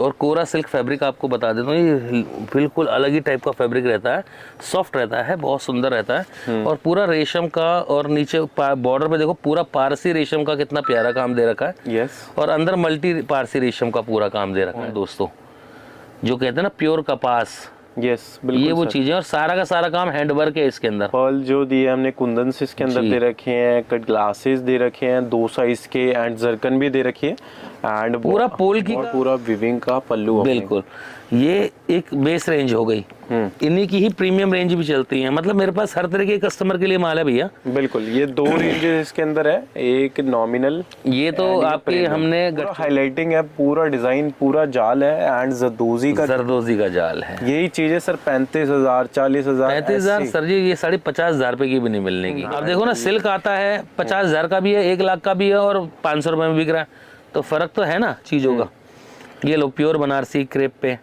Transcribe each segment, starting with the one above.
और कोरा silk fabric आपको बता देता हूँ, ये बिल्कुल अलग ही टाइप का फैब्रिक रहता है, सॉफ्ट रहता है, बहुत सुंदर रहता है। और पूरा रेशम का, और नीचे बॉर्डर पे देखो पूरा पारसी रेशम का कितना प्यारा काम दे रखा है। यस। और अंदर मल्टी पारसी रेशम का पूरा काम दे रखा है दोस्तों, जो कहते हैं ना प्योर कपास। यस बिल्कुल, ये वो चीजें, और सारा का सारा काम हैंड वर्क है इसके अंदर। पर्ल जो दिए हमने कुंदन से इसके अंदर दे रखे हैं, कट ग्लासेस दे रखे हैं 2 साइज के, एंड जरकन भी दे रखी है, एंड पूरा पोल की, पूरा विविंग का पल्लू। बिल्कुल, ये एक बेस रेंज हो गई। इन्हीं की ही प्रीमियम रेंज भी चलती है, मतलब मेरे पास हर तरह के कस्टमर के लिए माल है भैया। बिल्कुल, ये 2 रेंजेस इसके अंदर है, एक नॉमिनल, ये तो आपके हमने हाईलाइटिंग है, पूरा डिजाइन पूरा जाल है, एंड जरदोजी का जाल है। यही चीज है सर, 35,000 40,000 35,000 सर जी, ये साड़ी 50,000 रुपए की भी नहीं मिलने की। अब देखो ना, सिल्क आता है 50,000 का भी है, 1 लाख का भी है, और 500 रुपए में बिक रहा है, तो फर्क तो है ना चीजों का। ये लो प्योर बनारसी क्रेप पे।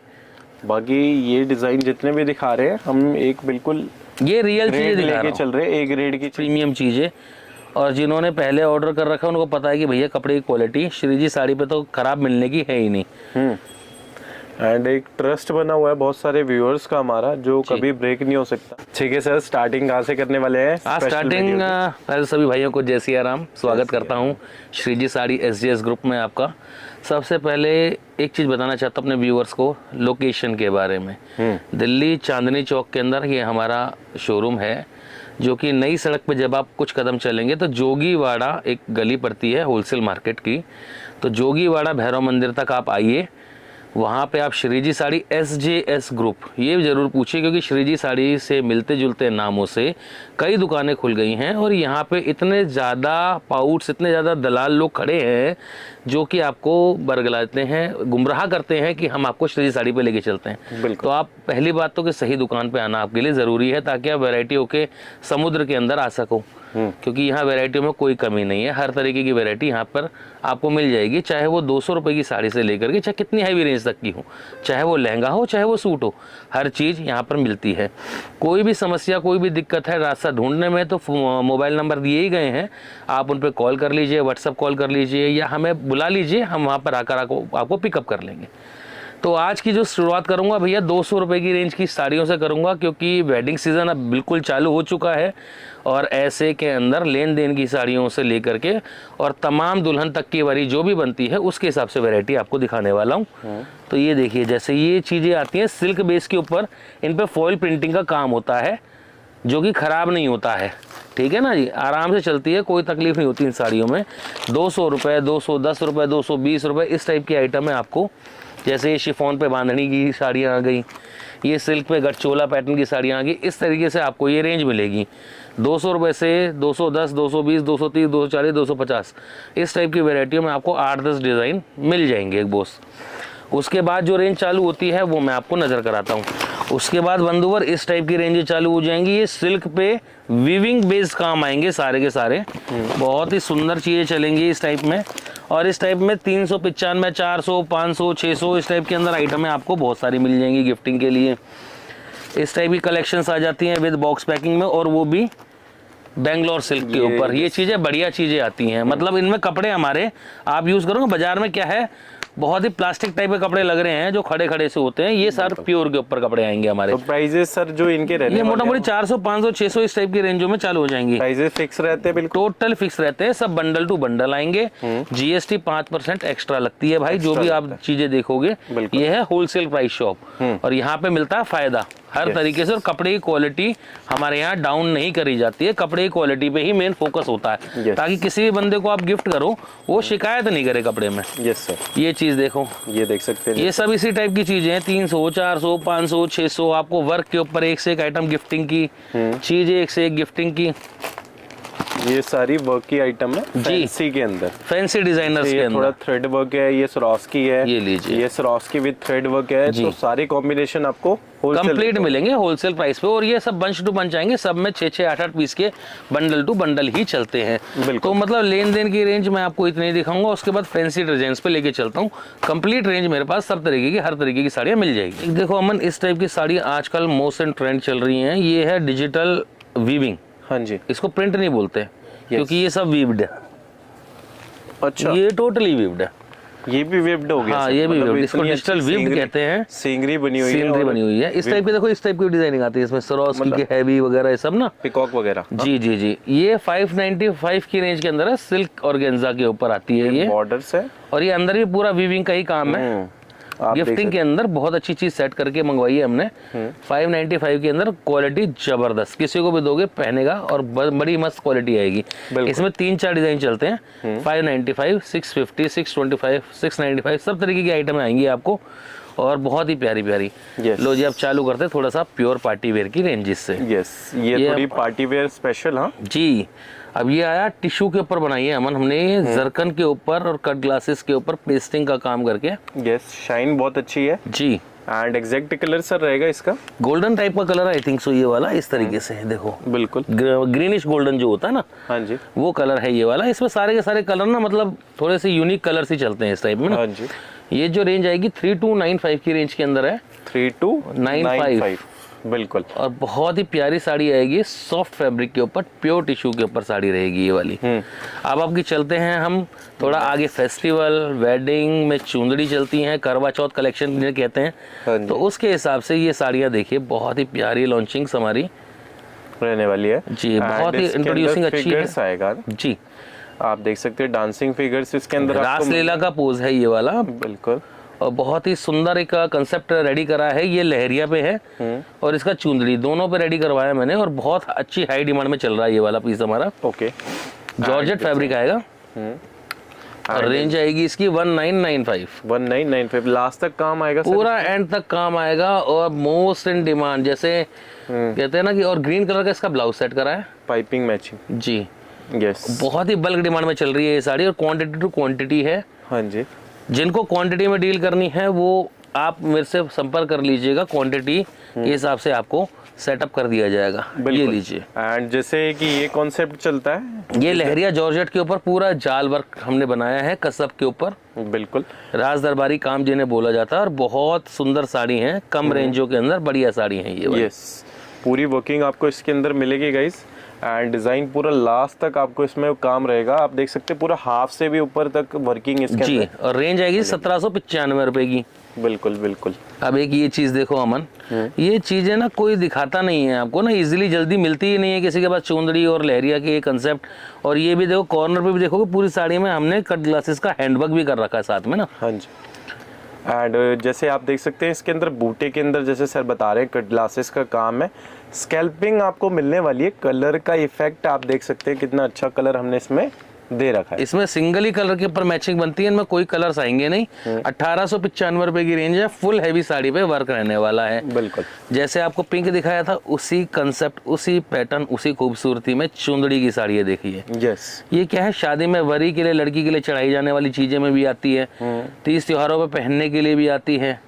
बाकी ये डिजाइन जितने भी दिखा रहे हैं हम एक बिल्कुल ये रियल चीजें दिखा लेके चल रहे हैं, एक ग्रेड की प्रीमियम चीजें। और जिन्होंने पहले ऑर्डर कर रखा है उनको पता है कि भैया कपड़े की क्वालिटी श्री जी साड़ी पे तो खराब मिलने की है ही नहीं। एंड एक ट्रस्ट बना हुआ है बहुत सारे व्यूअर्स का हमारा, जो कभी ब्रेक नहीं हो सकता। ठीक है सर, स्टार्टिंग कहाँ से करने वाले हैं? स्टार्टिंग पहले सभी भाइयों को जय सिया राम, स्वागत करता हूँ श्री जी साड़ी SGS ग्रुप में आपका। सबसे पहले एक चीज़ बताना चाहता हूँ अपने व्यूअर्स को, लोकेशन के बारे में। दिल्ली चांदनी चौक के अंदर ये हमारा शोरूम है, जो कि नई सड़क पे जब आप कुछ कदम चलेंगे तो जोगीवाड़ा एक गली पड़ती है होलसेल मार्केट की, तो जोगीवाड़ा भैरव मंदिर तक आप आइए, वहाँ पे आप श्री जी साड़ी SJS ग्रुप ये ज़रूर पूछिए, क्योंकि श्री जी साड़ी से मिलते जुलते नामों से कई दुकानें खुल गई हैं, और यहाँ पे इतने ज़्यादा पाउट्स, इतने ज़्यादा दलाल लोग खड़े हैं जो कि आपको बरगलाते हैं, गुमराह करते हैं कि हम आपको श्री जी साड़ी पे लेके चलते हैं। तो आप पहली बात तो कि सही दुकान पे आना आपके लिए ज़रूरी है, ताकि आप वैरायटियों के समुद्र के अंदर आ सको, क्योंकि यहाँ वैरायटियों में कोई कमी नहीं है। हर तरीके की वैरायटी यहाँ पर आपको मिल जाएगी, चाहे वो 200 रुपए की साड़ी से लेकर के चाहे कितनी हैवी रेंज तक की हो, चाहे वो लहंगा हो चाहे वो सूट हो, हर चीज़ यहाँ पर मिलती है। कोई भी समस्या, कोई भी दिक्कत है रास्ता ढूंढने में, तो मोबाइल नंबर दिए ही गए हैं, आप उन पर कॉल कर लीजिए, व्हाट्सअप कॉल कर लीजिए, या हमें बुला लीजिए, हम वहाँ पर आकर आपको पिकअप कर लेंगे। तो आज की जो शुरुआत करूंगा भैया 200 रुपए की रेंज की साड़ियों से करूंगा, क्योंकि वेडिंग सीज़न अब बिल्कुल चालू हो चुका है, और ऐसे के अंदर लेन देन की साड़ियों से लेकर के और तमाम दुल्हन तक की वरी जो भी बनती है उसके हिसाब से वैरायटी आपको दिखाने वाला हूँ। तो ये देखिए, जैसे ये चीज़ें आती हैं सिल्क बेस के ऊपर, इन पर फॉइल प्रिंटिंग का काम होता है, जो कि ख़राब नहीं होता है, ठीक है ना जी, आराम से चलती है, कोई तकलीफ नहीं होती इन साड़ियों में। 200 रुपये, 210 रुपये, 220 रुपये, इस टाइप की आइटम है आपको। जैसे ये शिफॉन पे बांधनी की साड़ियाँ आ गई, ये सिल्क पे गठचोला पैटर्न की साड़ियाँ आ गई, इस तरीके से आपको ये रेंज मिलेगी। 200 रुपये से 210, 220, 230, 240, 250, इस टाइप की वैरायटियों में आपको 8-10 डिज़ाइन मिल जाएंगे एक बॉस। उसके बाद जो रेंज चालू होती है वो मैं आपको नज़र कराता हूँ। उसके बाद बंधुवर इस टाइप की रेंजें चालू हो जाएंगी, ये सिल्क पे वीविंग बेस्ड काम आएंगे सारे के सारे, बहुत ही सुंदर चीज़ें चलेंगी इस टाइप में। और इस टाइप में 395, 400, 500, 600 इस टाइप के अंदर आइटमें आपको बहुत सारी मिल जाएंगी गिफ्टिंग के लिए। इस टाइप की कलेक्शंस आ जाती हैं विद बॉक्स पैकिंग में, और वो भी बेंगलोर सिल्क के ऊपर। ये चीज़ें बढ़िया चीज़ें आती हैं, मतलब इनमें कपड़े हमारे आप यूज़ करोगे, बाजार में क्या है बहुत ही प्लास्टिक टाइप के कपड़े लग रहे हैं जो खड़े खड़े से होते हैं, ये सर प्योर के ऊपर कपड़े आएंगे हमारे। तो प्राइजेस सर जो इनके रहने, ये मोटा मोटी 400, 500, 600 इस टाइप की रेंजों में चालू हो जाएंगी। प्राइजेस फिक्स रहते हैं, बिल्कुल टोटल फिक्स रहते हैं, सब बंडल टू बंडल आएंगे। GST 5% एक्स्ट्रा लगती है भाई, जो भी आप चीजें देखोगे। ये है होलसेल प्राइस शॉप, और यहाँ पे मिलता है फायदा हर तरीके से, और कपड़े की क्वालिटी हमारे यहाँ डाउन नहीं करी जाती है, कपड़े की क्वालिटी पे ही मेन फोकस होता है, ताकि किसी भी बंदे को आप गिफ्ट करो वो शिकायत नहीं करे कपड़े में। यस सर, ये चीज देखो, ये देख सकते हैं, ये सब इसी टाइप की चीजें हैं। 300, 400, 500, 600 आपको वर्क के ऊपर एक से एक आइटम गिफ्टिंग की चीजें, एक से एक गिफ्टिंग की। ये सारी वर्क की आइटम है फैंसी के अंदर, फैंसी डिजाइनर्स के अंदर। थोड़ा थ्रेड वर्क है, ये स्वरोस्की है, ये लीजिए, ये स्वरोस्की विद थ्रेड वर्क है, तो सारे कॉम्बिनेशन आपको कंप्लीट मिलेंगे होलसेल प्राइस पे। और ये सब बंच टू बंच आएंगे, सब में 6-6, 8-8 पीस के बंडल टू बंडल ही चलते हैं। तो मतलब लेन देन की रेंज मैं आपको इतनी दिखाऊंगा, उसके बाद फैंसी डिजाइन पे लेके चलता हूँ। कंप्लीट रेंज मेरे पास सब तरीके की, हर तरीके की साड़ियाँ मिल जाएगी। देखो अमन, इस टाइप की साड़ी आजकल मोस्ट एंड ट्रेंड चल रही है, ये है डिजिटल वीविंग। हाँ जी, इसको प्रिंट नहीं बोलते क्योंकि ये सब वीव्ड है। अच्छा, ये टोटली वीव्ड है। ये भी वेब्ड हो गया हाँ सर, ये भी मतलब webbed, इसको इतनी डिजिटल अच्छी वीव्ड कहते हैं। सीनरी बनी हुई है, सीनरी और बनी हुई है इस टाइप की। देखो इस टाइप की डिजाइनिंग आती है इसमें, सरोस्की के हैवी वगैरह ये सब ना। पिकॉक वगैरह। जी जी जी, ये 595 की रेंज के अंदर है, सिल्क ऑर्गेन्जा के ऊपर आती है ये। बॉर्डर्स है, और ये अंदर भी पूरा वीविंग का ही काम है। आप देख गिफ्टिंग के अंदर बहुत अच्छी चीज सेट करके मंगवाई है हमने। 595 के अंदर क्वालिटी जबरदस्त, किसी को भी दोगे पहनेगा और बड़ी मस्त क्वालिटी आएगी। इसमें 3-4 डिजाइन चलते हैं, 595, 650, 625, 695 सब तरीके की आइटम आएंगी आपको, और बहुत ही प्यारी प्यारी। Yes. लो जी अब चालू करते हैं थोड़ा सा प्योर पार्टी वेयर की रेंजेस से। यस, ये थोड़ी पार्टी वेयर स्पेशल। हाँ जी, अब ये आया टिश्यू के ऊपर बनाई है अमन हमने, जरकन के ऊपर और कट ग्लासेस के ऊपर पेस्टिंग का काम करके। यस, शाइन बहुत अच्छी है। जी, एंड एग्जैक्ट कलर सर रहेगा इसका गोल्डन टाइप का कलर आई थिंक सो, ये वाला इस तरीके से है, देखो बिल्कुल ग्रीनिश गोल्डन जो होता है ना, हाँ जी, वो कलर है ये वाला। इसमें सारे के सारे कलर ना मतलब थोड़े से यूनिक कलर्स ही चलते हैं इस टाइप में ना। हाँ जी। ये जो रेंज आएगी 3295 की रेंज के अंदर है, 3295 बिल्कुल। और बहुत ही प्यारी साड़ी आएगी, सॉफ्ट फैब्रिक के ऊपर, प्योर टिश्यू के ऊपर साड़ी रहेगी ये वाली। अब आपकी चलते हैं हम थोड़ा आगे, फेस्टिवल वेडिंग में चुंदड़ी चलती हैं, करवा चौथ कलेक्शन जिन्हें कहते हाँ हैं, जी। तो उसके हिसाब से ये साड़ियाँ देखिए बहुत ही प्यारी लॉन्चिंग्स हमारी रहने वाली है जी, बहुत ही इंट्रोड्यूसिंग अच्छी है आएगा जी। आप देख सकते हैं डांसिंग फिगर्स इसके अंदर आपको रासलीला का पोज है ये वाला, बिल्कुल। और बहुत ही सुंदर एक कंसेप्ट रेडी करा है, ये लहरिया पे है और इसका चुंदड़ी दोनों पे रेडी करवाया मैंने, और बहुत अच्छी हाई डिमांड में चल रहा है ये वाला पीस हमारा। ओके, जॉर्जेट फैब्रिक आएगा और रेंज आएगी इसकी 1995। 1995 लास्ट तक काम आएगा सर? पूरा एंड तक काम आएगा, और मोस्ट इन डिमांड जैसे कहते हैं ना कि, और ग्रीन कलर का इसका ब्लाउज सेट करा है, पाइपिंग मैचिंग। जी यस, बहुत ही बल्क डिमांड में चल रही है ये साड़ी, और क्वांटिटी टू क्वांटिटी है। हाँ जी। जिनको क्वांटिटी में डील करनी है वो आप मेरे से संपर्क कर लीजिएगा, क्वांटिटी के हिसाब से आपको सेटअप कर दिया जाएगा। ये लीजिए। एंड जैसे कि ये कॉन्सेप्ट चलता है, ये लहरिया जॉर्जेट के ऊपर पूरा जाल वर्क हमने बनाया है, कसब के ऊपर, बिल्कुल राज दरबारी काम जिन्हें बोला जाता है, और बहुत सुंदर साड़ी है, कम रेंजों के अंदर बढ़िया साड़ी है ये वाली। यस, पूरी वर्किंग आपको इसके अंदर मिलेगी गाइस, एंड डिजाइन पूरा लास्ट तक आपको इसमें काम रहेगा। आप देख सकते हैं पूरा हाफ से भी ऊपर तक वर्किंग इसके जी, अंदर। और रेंज आएगी 1795 रुपए की। बिल्कुल बिल्कुल। अब एक ये चीज देखो अमन, ये चीजें ना कोई दिखाता नहीं है आपको ना, इजीली जल्दी मिलती ही नहीं है किसी के पास, चुंदड़ी और लहरिया के कंसेप्ट। और ये भी देखो कॉर्नर पे भी देखोगे पूरी साड़ी में हमने कट ग्लासेस का हैंडवर्क भी कर रखा है साथ में ना। हाँ जी। एंड जैसे आप देख सकते हैं इसके अंदर बूटे के अंदर, जैसे सर बता रहे हैं कट ग्लासेस का काम है, स्कैल्पिंग आपको मिलने वाली है। कलर का इफेक्ट आप देख सकते हैं, कितना अच्छा कलर हमने इसमें दे रखा है। इसमें सिंगल ही कलर के ऊपर मैचिंग बनती है, इनमें कोई कलर्स आएंगे नहीं। 1895 रुपए की रेंज है, फुल हैवी साड़ी पे वर्क रहने वाला है। बिल्कुल जैसे आपको पिंक दिखाया था, उसी कंसेप्ट, उसी पैटर्न, उसी खूबसूरती में चुंदड़ी की साड़ी है, देखिए। यस, ये क्या है, शादी में वरी के लिए, लड़की के लिए चढ़ाई जाने वाली चीजें में भी आती है, 30 त्योहारों पे पहनने के लिए भी आती है,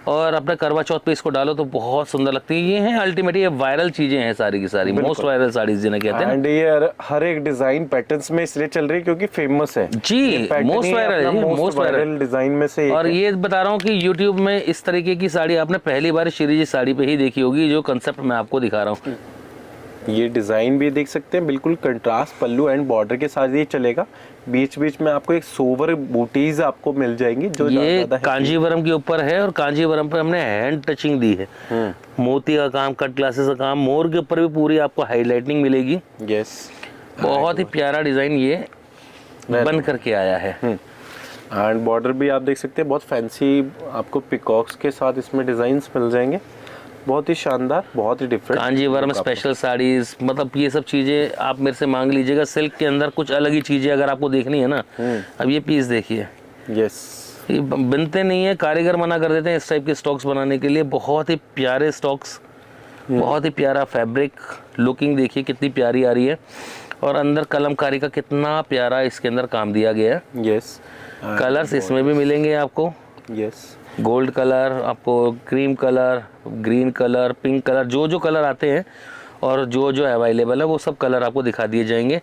और अपने करवा चौथ पे इसको डालो तो बहुत सुंदर लगती है। ये है अल्टीमेट, ये वायरल चीजें हैं सारी की सारी, मोस्ट वायरल साड़ीज जिन्हें कहते हैं। एंड ये हर एक डिजाइन पैटर्न्स में इसलिए चल रही है क्योंकि फेमस है जी, मोस्ट वायरल है, मोस्ट वायरल डिजाइन में से एक और है। ये बता रहा हूँ कि YouTube में इस तरीके की साड़ी आपने पहली बार श्री जी साड़ी पे ही देखी होगी, जो कंसेप्ट मैं आपको दिखा रहा हूँ। ये डिजाइन भी देख सकते हैं, बिल्कुल कंट्रास्ट पल्लू एंड बॉर्डर के साथ ये चलेगा। बीच बीच में आपको एक सोवर बूटीज आपको मिल जाएंगी, जो ये ज्यादा है। कांजीवरम के ऊपर है, और कांजीवरम पे हमने हैंड टचिंग दी है, मोती का काम, कट ग्लासेस का काम, मोर के ऊपर भी पूरी आपको हाईलाइटिंग मिलेगी। यस, बहुत ही प्यारा डिजाइन ये बन करके आया है। एंड बॉर्डर भी आप देख सकते हैं, बहुत फैंसी आपको पिकॉक्स के साथ इसमें डिजाइन्स मिल जाएंगे, बहुत ही शानदार, बहुत ही डिफरेंट। कांजीवरम स्पेशल साड़ीज, मतलब ये सब चीजें आप मेरे से मांग लीजिएगा। सिल्क के अंदर कुछ अलग ही चीजें अगर आपको देखनी है ना, अब ये पीस देखिए, यस, ये बनते नहीं है, कारीगर मना कर देते हैं इस टाइप के स्टॉक्स बनाने के लिए। बहुत ही प्यारे स्टॉक्स, बहुत ही प्यारा फैब्रिक, लुकिंग देखिए कितनी प्यारी आ रही है, और अंदर कलमकारी का कितना प्यारा इसके अंदर काम दिया गया है। यस, कलर्स इसमें भी मिलेंगे आपको, यस, गोल्ड कलर, आपको cream colour, green colour, pink colour, जो जो कलर आते हैं और जो जो अवेलेबल है वो सब कलर आपको दिखा दिए जाएंगे।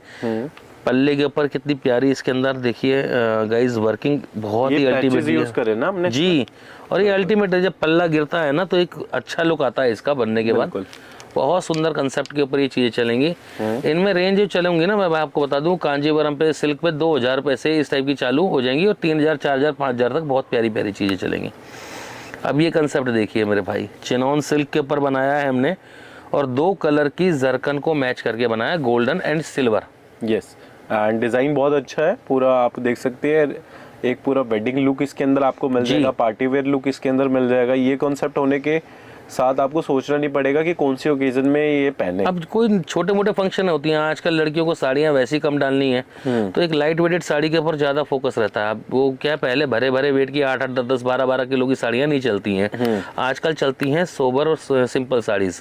पल्ले के ऊपर कितनी प्यारी इसके अंदर देखिए गाइस, वर्किंग बहुत ही अल्टीमेट यूज करे ना हमने जी। और ये अल्टीमेट है, जब पल्ला गिरता है ना तो एक अच्छा लुक आता है इसका बनने के बाद, बहुत सुंदर कंसेप्ट के ऊपर ये चीज़ें चलेंगी। इनमें रेंज जो चलेंगी ना, मैं आपको बता दूं, कांजीवरम पे सिल्क पे 2000 रुपये से इस टाइप की चालू हो जाएंगी और 3000, 4000, 5000 तक बहुत प्यारी प्यारी चीज़ें चलेंगी। अब ये कंसेप्ट देखिए मेरे भाई, चिनॉन सिल्क के ऊपर बनाया है हमने और 2 कलर की जरकन को मैच करके बनाया, golden and silver. Yes, and design बहुत अच्छा है पूरा, आप देख सकते हैं एक पूरा वेडिंग लुक इसके अंदर आपको मिल जाएगा, पार्टी वेयर लुक इसके अंदर मिल जाएगा। ये कॉन्सेप्ट होने के साथ आपको सोचना नहीं पड़ेगा कि कौन सी ओकेजन में ये पहने। अब कोई छोटे मोटे फंक्शन होती हैं, आजकल लड़कियों को साड़ियाँ वैसी कम डालनी है, तो एक लाइट वेटेड साड़ी के ऊपर ज़्यादा फोकस रहता है। अब वो क्या, पहले भरे भरे वेट की 8-8, 10-10, 12-12 किलो की साड़ियाँ नहीं चलती हैं, आजकल चलती हैं सोबर और सिंपल साड़ीज़।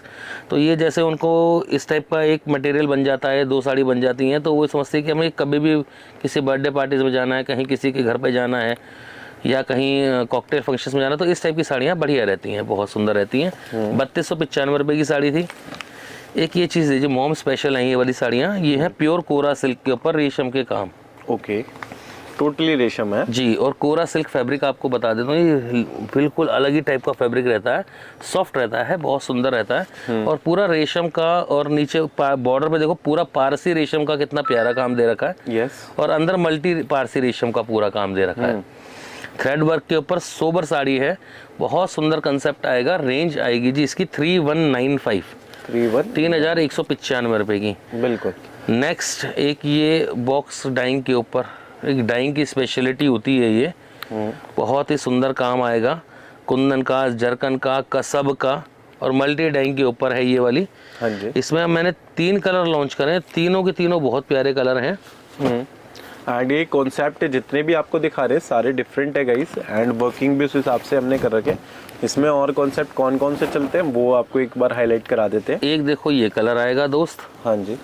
तो ये जैसे उनको इस टाइप का एक मटेरियल बन जाता है, 2 साड़ी बन जाती हैं, तो वो समझते हैं कि हमें कभी भी किसी बर्थडे पार्टीज में जाना है, कहीं किसी के घर पर जाना है या कहीं कॉकटेल फंक्शंस में जाना, तो इस टाइप की साड़ियाँ बढ़िया रहती हैं, बहुत सुंदर रहती हैं। 3295 रुपये की साड़ी थी। एक ये चीज़ है जो मॉम स्पेशल है, ये वाली साड़ियाँ, ये है प्योर कोरा सिल्क के ऊपर रेशम के काम। ओके, टोटली रेशम है जी। और कोरा सिल्क फैब्रिक आपको बता देता हूँ, ये बिल्कुल अलग ही टाइप का फैब्रिक रहता है, सॉफ्ट रहता है, बहुत सुंदर रहता है और पूरा रेशम का। और नीचे बॉर्डर पे देखो पूरा पारसी रेशम का कितना प्यारा काम दे रखा है। यस, और अंदर मल्टी पारसी रेशम का पूरा काम दे रखा है। थ्रेड वर्क के ऊपर सोबर साड़ी है, बहुत सुंदर कंसेप्ट आएगा। रेंज आएगी जी इसकी 3195, 3195 रुपए की। बिल्कुल। नेक्स्ट एक ये बॉक्स डाइंग के ऊपर, एक डाइंग की स्पेशलिटी होती है ये, बहुत ही सुंदर काम आएगा, कुंदन का, जरकन का, कसब का और मल्टी डाइंग के ऊपर है ये वाली। हाँ जी। इसमें मैंने 3 कलर लॉन्च करे हैं, तीनों के तीनों बहुत प्यारे कलर हैं। एंड ये कॉन्सेप्ट जितने भी आपको दिखा रहे हैं सारे डिफरेंट है गाइस, एंड वर्किंग भी उस हिसाब से हमने कर रखे। इसमें और कॉन्सेप्ट कौन कौन से चलते हैं वो आपको एक बार हाईलाइट करा देते हैं। एक देखो ये कलर आएगा दोस्त, हाँ जी,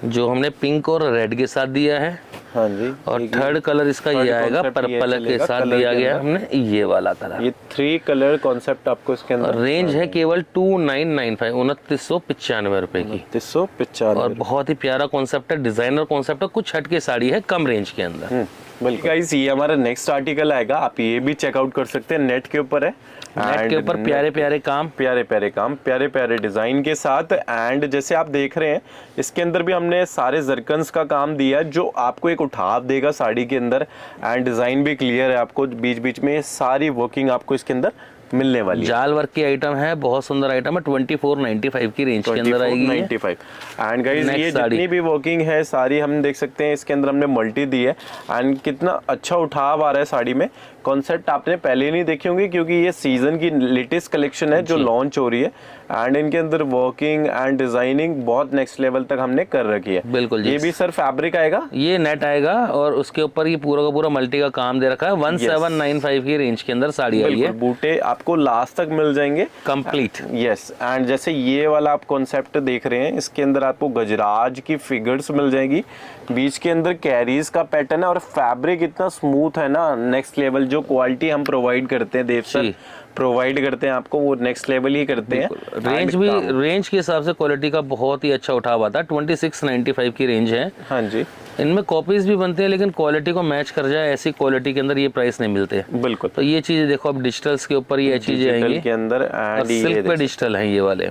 जो हमने पिंक और रेड के साथ दिया है। हाँ जी। और थर्ड कलर इसका ये आएगा, पर्पल के साथ दिया गया हमने ये वाला कलर। ये 3 कलर कॉन्सेप्ट आपको इसके अंदर। रेंज है केवल 2995, 2995 रुपए की, 2995। और बहुत ही प्यारा कॉन्सेप्ट है, डिजाइनर कॉन्सेप्ट है, कुछ हटके साड़ी है कम रेंज के अंदर। बिल्कुल गाइस, ये हमारा नेक्स्ट आर्टिकल आएगा, आप ये भी चेकआउट कर सकते हैं, नेट के ऊपर है। नेट के ऊपर प्यारे प्यारे काम, प्यारे प्यारे काम, प्यारे प्यारे डिजाइन के साथ। एंड जैसे आप देख रहे हैं इसके अंदर भी हमने सारे जरकन्स का काम दिया जो आपको एक उठाव देगा साड़ी के अंदर। एंड डिजाइन भी क्लियर है, आपको बीच बीच में सारी वर्किंग आपको इसके अंदर मिलने वाली है। जाल वर्क की आइटम है, बहुत सुंदर आइटम है, 2495 की रेंज के अंदर आएगी। 2495। एंड गाइस ये जितनी भी वर्किंग है सारी हम देख सकते हैं, इसके अंदर हमने मल्टी दी है। एंड कितना अच्छा उठाव आ रहा है साड़ी में। कॉन्सेप्ट आपने पहले नहीं देखे होंगे क्योंकि ये सीजन की लेटेस्ट कलेक्शन है जो लॉन्च हो रही है। एंड इनके अंदर वर्किंग एंड डिजाइनिंग बहुत नेक्स्ट लेवल तक हमने कर रखी है। बिल्कुल जी। ये भी सर फैब्रिक आएगा, ये नेट आएगा और उसके ऊपर ये पूरा का पूरा मल्टी का काम दे रखा है। 1795 की रेंज के अंदर साड़ी आई है, बूटे आपको लास्ट तक मिल जाएंगे कंप्लीट। यस। एंड जैसे ये वाला आप कॉन्सेप्ट देख रहे हैं, इसके अंदर आपको गजराज की फिगर्स मिल जाएगी, बीच के अंदर कैरीज का पैटर्न है और फैब्रिक इतना स्मूथ है ना, नेक्स्ट लेवल। जो क्वालिटी हम प्रोवाइड करते हैं देव सर प्रोवाइड करते हैं आपको, वो नेक्स्ट लेवल ही करते हैं। रेंज भी रेंज के हिसाब से क्वालिटी का बहुत ही अच्छा उठाव आता है। 2695 की रेंज है। हाँ जी। इनमें कॉपीज भी बनते हैं लेकिन क्वालिटी को मैच कर जाए ऐसी क्वालिटी के अंदर ये प्राइस नहीं मिलते। बिल्कुल। तो ये चीजें देखो, अब डिजिटल्स के ऊपर ये चीजें आएंगी के अंदर, और सिल्क पे डिजिटल है ये वाले।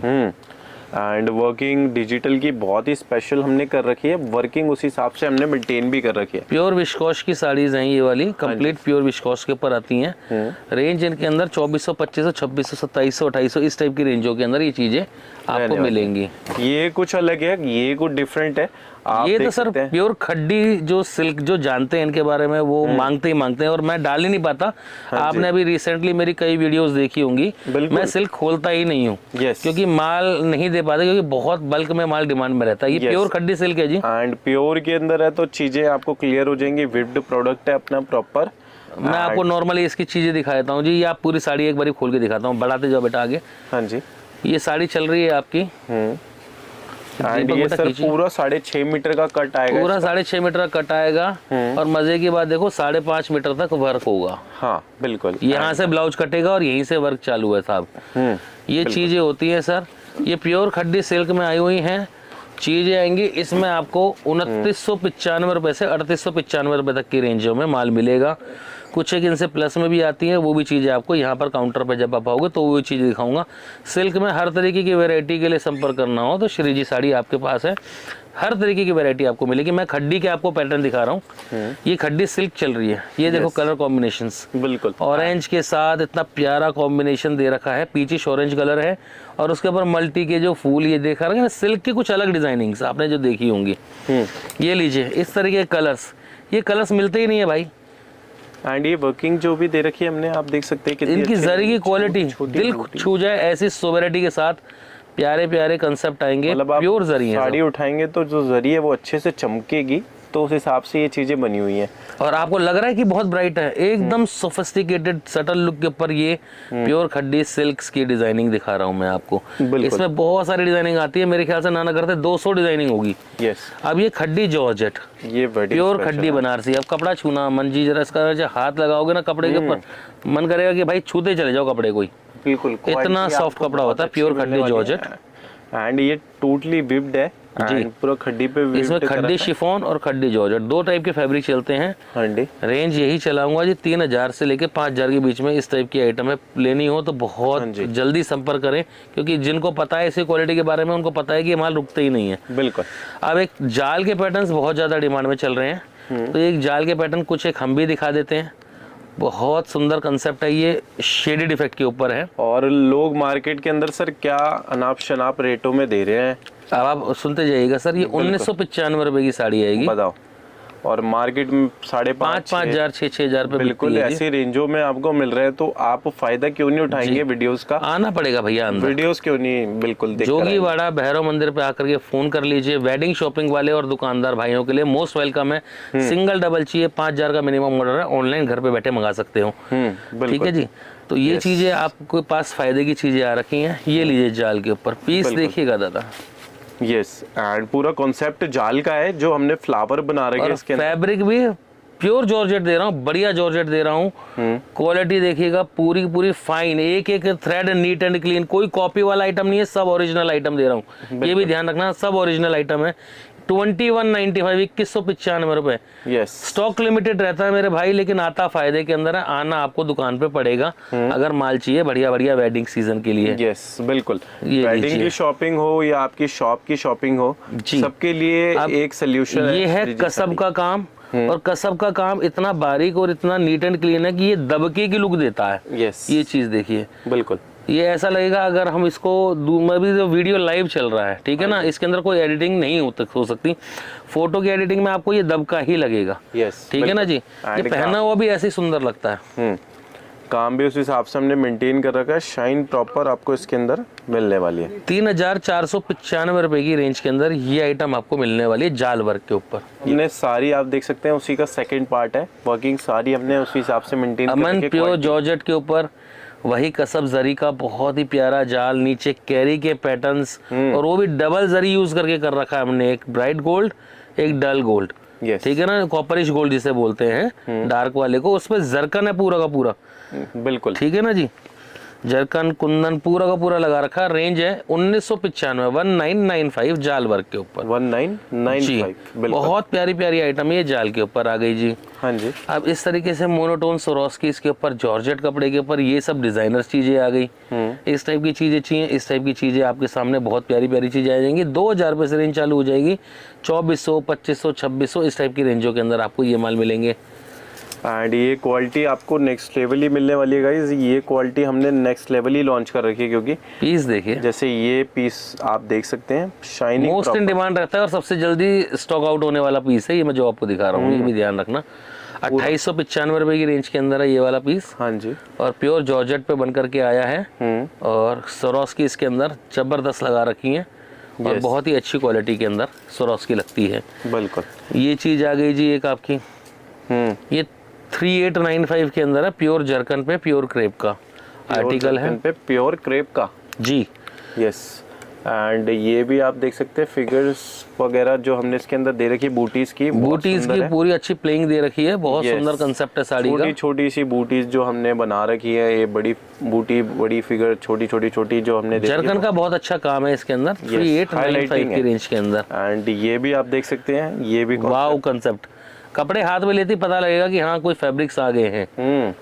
एंड वर्किंग डिजिटल की बहुत ही स्पेशल हमने कर रखी है, वर्किंग उस हिसाब से हमने मेंटेन भी कर रखी है। प्योर विस्कोस की साड़ीज हैं ये वाली, कंप्लीट प्योर विस्कोस के ऊपर आती हैं। रेंज इनके अंदर 2400, 2500, 2600, 2700, 2800 इस टाइप की रेंजों के अंदर ये चीजें आपको मिलेंगी। ये कुछ अलग है, ये कुछ डिफरेंट है। ये तो सर प्योर खड्डी जो सिल्क जो जानते हैं इनके बारे में वो मांगते ही मांगते हैं और मैं डाल ही नहीं पाता। आपने अभी रिसेंटली मेरी कई वीडियोस देखी होंगी, मैं सिल्क खोलता ही नहीं हूँ क्योंकि माल नहीं दे पाता, क्योंकि बहुत बल्क में माल डिमांड में रहता है। ये प्योर खड्डी सिल्क है जी, एंड प्योर के अंदर है तो चीजें आपको क्लियर हो जाएंगी। विप्ड प्रोडक्ट है अपना प्रॉपर। मैं आपको नॉर्मली इसकी चीजें दिखाता हूँ जी, ये आप पूरी साड़ी एक बार खोल के दिखाता हूँ, बढ़ाते जाओ बेटा आगे। हाँ जी। ये साड़ी चल रही है आपकी, एंड ये सर पूरा 6.5 मीटर का कट आएगा, पूरा 6.5 मीटर का कट आएगा। और मजे की बात देखो 5.5 मीटर तक वर्क होगा। हाँ बिल्कुल। यहाँ से ब्लाउज कटेगा और यहीं से वर्क चालू है साहब। ये चीजें होती है सर, ये प्योर खड्डी सिल्क में आई हुई हैं चीजें आएंगी। इसमें आपको 2995 रुपए से 3895 रुपए तक की रेंजों में माल मिलेगा। कुछ एक इनसे प्लस में भी आती है, वो भी चीज़ें आपको यहाँ पर काउंटर पे जब आप आओगे तो वो चीज़ें दिखाऊंगा। सिल्क में हर तरीके की वैरायटी के लिए संपर्क करना हो तो श्री जी साड़ी आपके पास है, हर तरीके की वैरायटी आपको मिलेगी। मैं खड्डी के आपको पैटर्न दिखा रहा हूँ, ये खड्डी सिल्क चल रही है, ये देखो कलर कॉम्बिनेशंस, बिल्कुल ऑरेंज के साथ इतना प्यारा कॉम्बिनेशन दे रखा है, पीचिश ऑरेंज कलर है और उसके ऊपर मल्टी के जो फूल ये देखा रहे हैं, सिल्क की कुछ अलग डिजाइनिंग्स आपने जो देखी होंगी। ये लीजिए इस तरीके के कलर्स, ये कलर्स मिलते ही नहीं है भाई। एंड ये वर्किंग जो भी दे रखी है हमने, आप देख सकते हैं कितनी इनकी अच्छी जरी की क्वालिटी छोटी दिल छू जाए, ऐसी सोवेरिटी के साथ प्यारे प्यारे कंसेप्ट आएंगे, मतलब आप प्योर जरी है साड़ी उठाएंगे तो जो जरी है वो अच्छे से चमकेगी, तो उस हिसाब से ये चीजें बनी हुई हैं। और आपको लग रहा है कि बहुत ब्राइट है, एकदम सोफिस्टिकेटेड सटल लुक के ऊपर ये प्योर खड्डी सिल्क्स की डिजाइनिंग दिखा रहा हूँ मैं आपको। इसमें बहुत सारी डिजाइनिंग आती है, मेरे ख्याल से नाना करते 200 डिजाइनिंग होगी। यस, अब ये खड्डी जॉर्जेट, ये प्योर खड्डी बनारसी। अब कपड़ा छूना मन जी, जरा इसका जो हाथ लगाओगे ना कपड़े के ऊपर, मन करेगा कि भाई छूते चले जाओ कपड़े को ही, बिल्कुल इतना सॉफ्ट कपड़ा होता है प्योर खड्डी जॉर्जेट। एंड ये टोटली विप्ड है जी, पूरा खड्डी पे इसमें खड्डी शिफॉन और खड्डी जॉर्जेट दो टाइप के फैब्रिक चलते हैं। हाँ जी, रेंज यही चलाऊंगा जी 3000 से लेके 5000 के बीच में इस टाइप की आइटम है। लेनी हो तो बहुत जल्दी संपर्क करें, क्योंकि जिनको पता है इसी क्वालिटी के बारे में उनको पता है कि ये माल रुकते ही नहीं है। बिल्कुल। अब एक जाल के पैटर्न्स बहुत ज्यादा डिमांड में चल रहे हैं, तो एक जाल के पैटर्न कुछ एक हम भी दिखा देते हैं। बहुत सुंदर कंसेप्ट है, ये शेडेड इफेक्ट के ऊपर है और लोग मार्केट के अंदर सर क्या अनाप शनाप रेटों में दे रहे हैं। अब आप सुनते जाइएगा सर, ये 1995 रुपए की साड़ी आएगी, बताओ, और मार्केट में 5,500 6,000 रुपए बिल्कुल ऐसी रेंजों में आपको मिल रहे हैं, तो आप फायदा क्यों नहीं उठाएंगे वीडियोस का? आना पड़ेगा भैया अंदर, वीडियोस क्यों नहीं बिल्कुल जोगीवाड़ा भैरव मंदिर पे आकर के फोन कर लीजिए। वेडिंग शॉपिंग वाले और दुकानदार भाइयों के लिए मोस्ट वेलकम है। सिंगल डबल चाहिए 5000 का मिनिमम ऑर्डर है, ऑनलाइन घर पे बैठे मंगा सकते हो। ठीक है जी, तो ये चीजें आपके पास फायदे की चीजें आ रखी हैं। ये लीजिए जाल के ऊपर पीस देखिएगा दादा। यस, एंड पूरा कॉन्सेप्ट जाल का है, जो हमने फ्लावर बना रखे हैं इसके अंदर। फैब्रिक भी प्योर जॉर्जेट दे रहा हूँ, बढ़िया जॉर्जेट दे रहा हूँ। क्वालिटी देखिएगा पूरी पूरी फाइन, एक एक थ्रेड नीट एंड क्लीन, कोई कॉपी वाला आइटम नहीं है, सब ओरिजिनल आइटम दे रहा हूँ। ये भी ध्यान रखना, सब ओरिजिनल आइटम है। 2195 2195 रुपए। यस, स्टॉक लिमिटेड रहता है मेरे भाई, लेकिन आता फायदे के अंदर है। आना आपको दुकान पे पड़ेगा अगर माल चाहिए बढ़िया बढ़िया वेडिंग सीजन के लिए। यस बिल्कुल, वेडिंग की शॉपिंग हो या आपकी शॉप की शॉपिंग हो, सबके लिए एक सोल्यूशन ये है कसब का काम। और कसब का काम इतना बारीक और इतना नीट एंड क्लीन है कि ये दबके की लुक देता है। यस, ये चीज देखिए, बिल्कुल ये ऐसा लगेगा अगर हम इसको अभी जो वीडियो लाइव चल रहा है, ठीक है ना, इसके अंदर कोई एडिटिंग नहीं हो सकती। फोटो की एडिटिंग में आपको ये दबका ही लगेगा। यस, ठीक है ना जी, ये पहना हुआ भी ऐसे ही सुंदर लगता है। काम भी उस हिसाब से हमने मेंटेन कर रखा है, शाइन प्रॉपर आपको इसके अंदर मिलने वाली है। 3495 रुपए की रेंज के अंदर ये आइटम आपको मिलने वाली है जाल वर्क के ऊपर। हमने सारी आप देख सकते हैं उसी का सेकंड पार्ट है, वर्किंग सारी हमने उसी हिसाब से मेंटेन कर अमन प्योर जॉर्जेट के ऊपर वही कसब जरी का बहुत ही प्यारा जाल, नीचे कैरी के पैटर्न्स, और वो भी डबल जरी यूज करके कर रखा है हमने, एक ब्राइट गोल्ड एक डल गोल्ड। ठीक है ना, कॉपरिश गोल्ड जिसे बोलते हैं डार्क वाले को, उसमें जरकन है पूरा का पूरा। बिल्कुल ठीक है ना जी, जरकन कुंदन पूरा का पूरा लगा रखा। रेंज है 1995 1995 जाल वर्क के ऊपर 1995। बहुत प्यारी प्यारी आइटम ये जाल के ऊपर आ गई जी। हाँ जी, अब इस तरीके से मोनोटोन सोरोस्की इसके ऊपर जॉर्जेट कपड़े के ऊपर ये सब डिजाइनर चीजें आ गई। इस टाइप की चीजें चाहिए, इस टाइप की चीजें आपके सामने बहुत प्यारी प्यारी चीजें आ जाएंगी। 2000 रुपए से रेंज चालू हो जाएगी, 2400 2500 2600 इस टाइप की रेंजों के अंदर आपको ये माल मिलेंगे। एंड ये क्वालिटी आपको नेक्स्ट लेवल ही मिलने वाली है गाइस। ये क्वालिटी हमने नेक्स्ट लेवल ही लॉन्च कर रखी है, क्योंकि पीस देखिए, जैसे ये पीस आप देख सकते हैं, शाइनिंग मोस्ट इन डिमांड रहता है और सबसे जल्दी स्टॉक आउट होने वाला पीस है ये, मैं जो आपको दिखा रहा हूँ। ये भी ध्यान रखना, 2895 रुपए की रेंज के अंदर है ये वाला पीस। हाँ जी, और प्योर जॉर्जेट पे बन करके आया है, और सोरोस्की इसके अंदर जबरदस्त लगा रखी है, और बहुत ही अच्छी क्वालिटी के अंदर सोरोस्की लगती है। बिल्कुल। ये चीज आ गई जी एक आपकी, ये 3895 के अंदर है, प्योर जरकन पे प्योर क्रेप का आर्टिकल है, पे प्योर क्रेप का जी। यस, एंड ये भी आप देख सकते हैं फिगर्स वगैरह जो हमने इसके अंदर दे रखी है, बूटीज की पूरी अच्छी प्लेइंग दे रखी है। बहुत सुंदर कंसेप्ट है साड़ी का, छोटी सी बूटीज जो हमने बना रखी है, ये बड़ी बूटी बड़ी फिगर छोटी छोटी जो हमने जरकन का बहुत अच्छा काम है इसके अंदर। 3895 की रेंज के अंदर। एंड ये भी आप देख सकते हैं, ये भी वाव कंसेप्ट। कपड़े हाथ में लेते ही पता लगेगा कि हाँ कोई फैब्रिक्स आ गए हैं।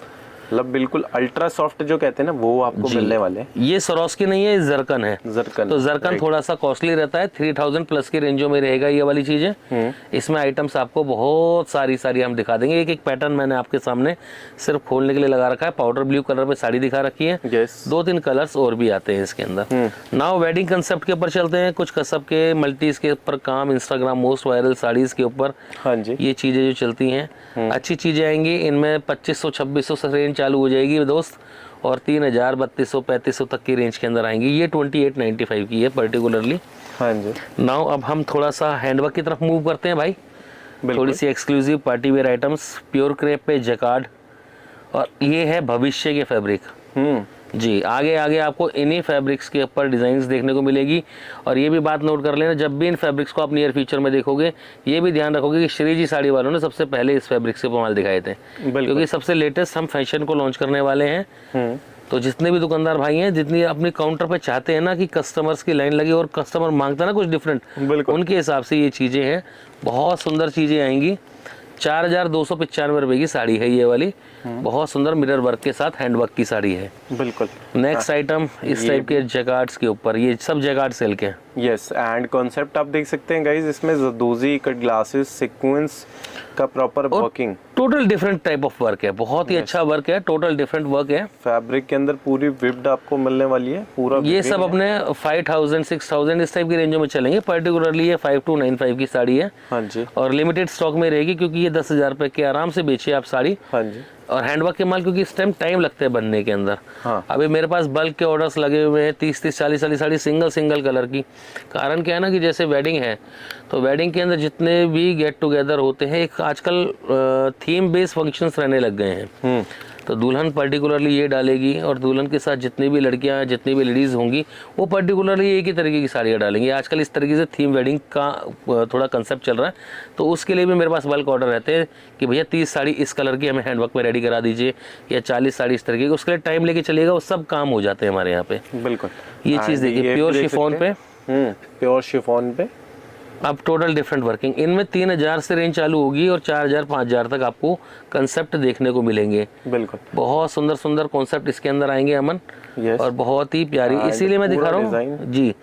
मतलब बिल्कुल अल्ट्रा सॉफ्ट जो कहते हैं ना, वो आपको मिलने वाले हैं। ये सरोस्की नहीं है, ये जरकन है। जरकन, तो जरकन थोड़ा सा कॉस्टली रहता है, 3000 प्लस की रेंजों में रहेगा ये वाली चीजें। इसमें आइटम्स आपको बहुत सारी हम दिखा देंगे। एक एक पैटर्न मैंने आपके सामने सिर्फ खोलने के लिए लगा रखा है। पाउडर ब्लू कलर पे साड़ी दिखा रखी है, 2-3 कलर्स और भी आते हैं इसके अंदर। नाउ वेडिंग कंसेप्ट के ऊपर चलते हैं। कुछ कसब के मल्टीज के ऊपर काम, इंस्टाग्राम मोस्ट वायरल साड़ीज के ऊपर हाँ जी, ये चीजें जो चलती हैं अच्छी चीजें आएंगी। इनमें 2500-2600 से रेंज चालू हो जाएगी दोस्त, और 3000, 3200-3500 तक की रेंज के अंदर आएंगी। ये 2895 की है पर्टिकुलरली। हाँ जी। नाउ अब हम थोड़ा सा हैंडवर्क की तरफ मूव करते हैं भाई। थोड़ी सी exclusive party wear items, pure crepe पे जैकार्ड, और ये है भविष्य के फैब्रिक। जी, आगे आगे आपको इन्हीं फैब्रिक्स के ऊपर डिजाइन्स देखने को मिलेगी। और ये भी बात नोट कर लेना, जब भी इन फैब्रिक्स को आप नियर फ्यूचर में देखोगे, ये भी ध्यान रखोगे कि श्री जी साड़ी वालों ने सबसे पहले इस फैब्रिक्स के माल दिखाए थे, क्योंकि सबसे लेटेस्ट हम फैशन को लॉन्च करने वाले हैं। तो जितने भी दुकानदार भाई हैं, जितनी अपनी काउंटर पे चाहते हैं ना कि कस्टमर्स की लाइन लगे और कस्टमर मांगता है ना कुछ डिफरेंट, उनके हिसाब से ये चीजें हैं। बहुत सुंदर चीजें आएंगी। 4295 रुपए की साड़ी है ये वाली, बहुत सुंदर मिरर वर्क के साथ हैंडवर्क की साड़ी है। बिल्कुल। नेक्स्ट आइटम इस टाइप के जैकार्ड्स के ऊपर, ये सब जैकार्ड सिल्क है। यस, एंड कॉन्सेप्ट आप देख सकते हैं गाइस, इसमें जरदोजी कट ग्लासेस सीक्वेंस का proper working, total different type of work है, बहुत ही अच्छा वर्क है, टोटल डिफरेंट वर्क है। फैब्रिक के अंदर पूरी विप्ड आपको मिलने वाली है पूरा। ये सब अपने 5000 6000 इस टाइप की रेंजों में चलेंगे। पर्टिकुलरली ये 5295 की साड़ी है। हाँ जी। और लिमिटेड स्टॉक में रहेगी, क्योंकि ये 10,000 रुपए के आराम से बेचिए आप साड़ी। हाँ जी। और हैंडवर्क के माल, क्योंकि इस टाइम टाइम लगता है बनने के अंदर। हाँ। अभी मेरे पास बल्क के ऑर्डर्स लगे हुए हैं 30-30 40 वाली साड़ी सिंगल कलर की। कारण क्या है ना कि जैसे वेडिंग है, तो वेडिंग के अंदर जितने भी गेट टुगेदर होते हैं, एक आजकल थीम बेस्ड फंक्शंस रहने लग गए हैं। तो दुल्हन पर्टिकुलरली ये डालेगी, और दुल्हन के साथ जितनी भी लड़कियां, जितनी भी लेडीज होंगी, वो पर्टिकुलरली एक ही तरीके की साड़ियाँ डालेंगी। आजकल इस तरीके से थीम वेडिंग का थोड़ा कंसेप्ट चल रहा है। तो उसके लिए भी मेरे पास बल्क ऑर्डर रहते हैं कि भैया 30 साड़ी इस कलर की हमें हैंडवर्क में रेडी करा दीजिए, या 40 साड़ी इस तरीके की। उसके लिए टाइम लेके चलिएगा, वो सब काम हो जाते हैं हमारे यहाँ पे। बिल्कुल। ये चीज़ देखिए, प्योर शिफॉन पे, प्योर शिफॉन पे अब टोटल डिफरेंट वर्किंग। इनमें 3000 से रेंज चालू होगी, और 4000-5000 तक आपको कंसेप्ट देखने को मिलेंगे। बिल्कुल। बहुत सुंदर सुंदर कॉन्सेप्ट इसके अंदर आएंगे अमन। और बहुत ही प्यारी, इसीलिए मैं दिखा रहा हूँ जी,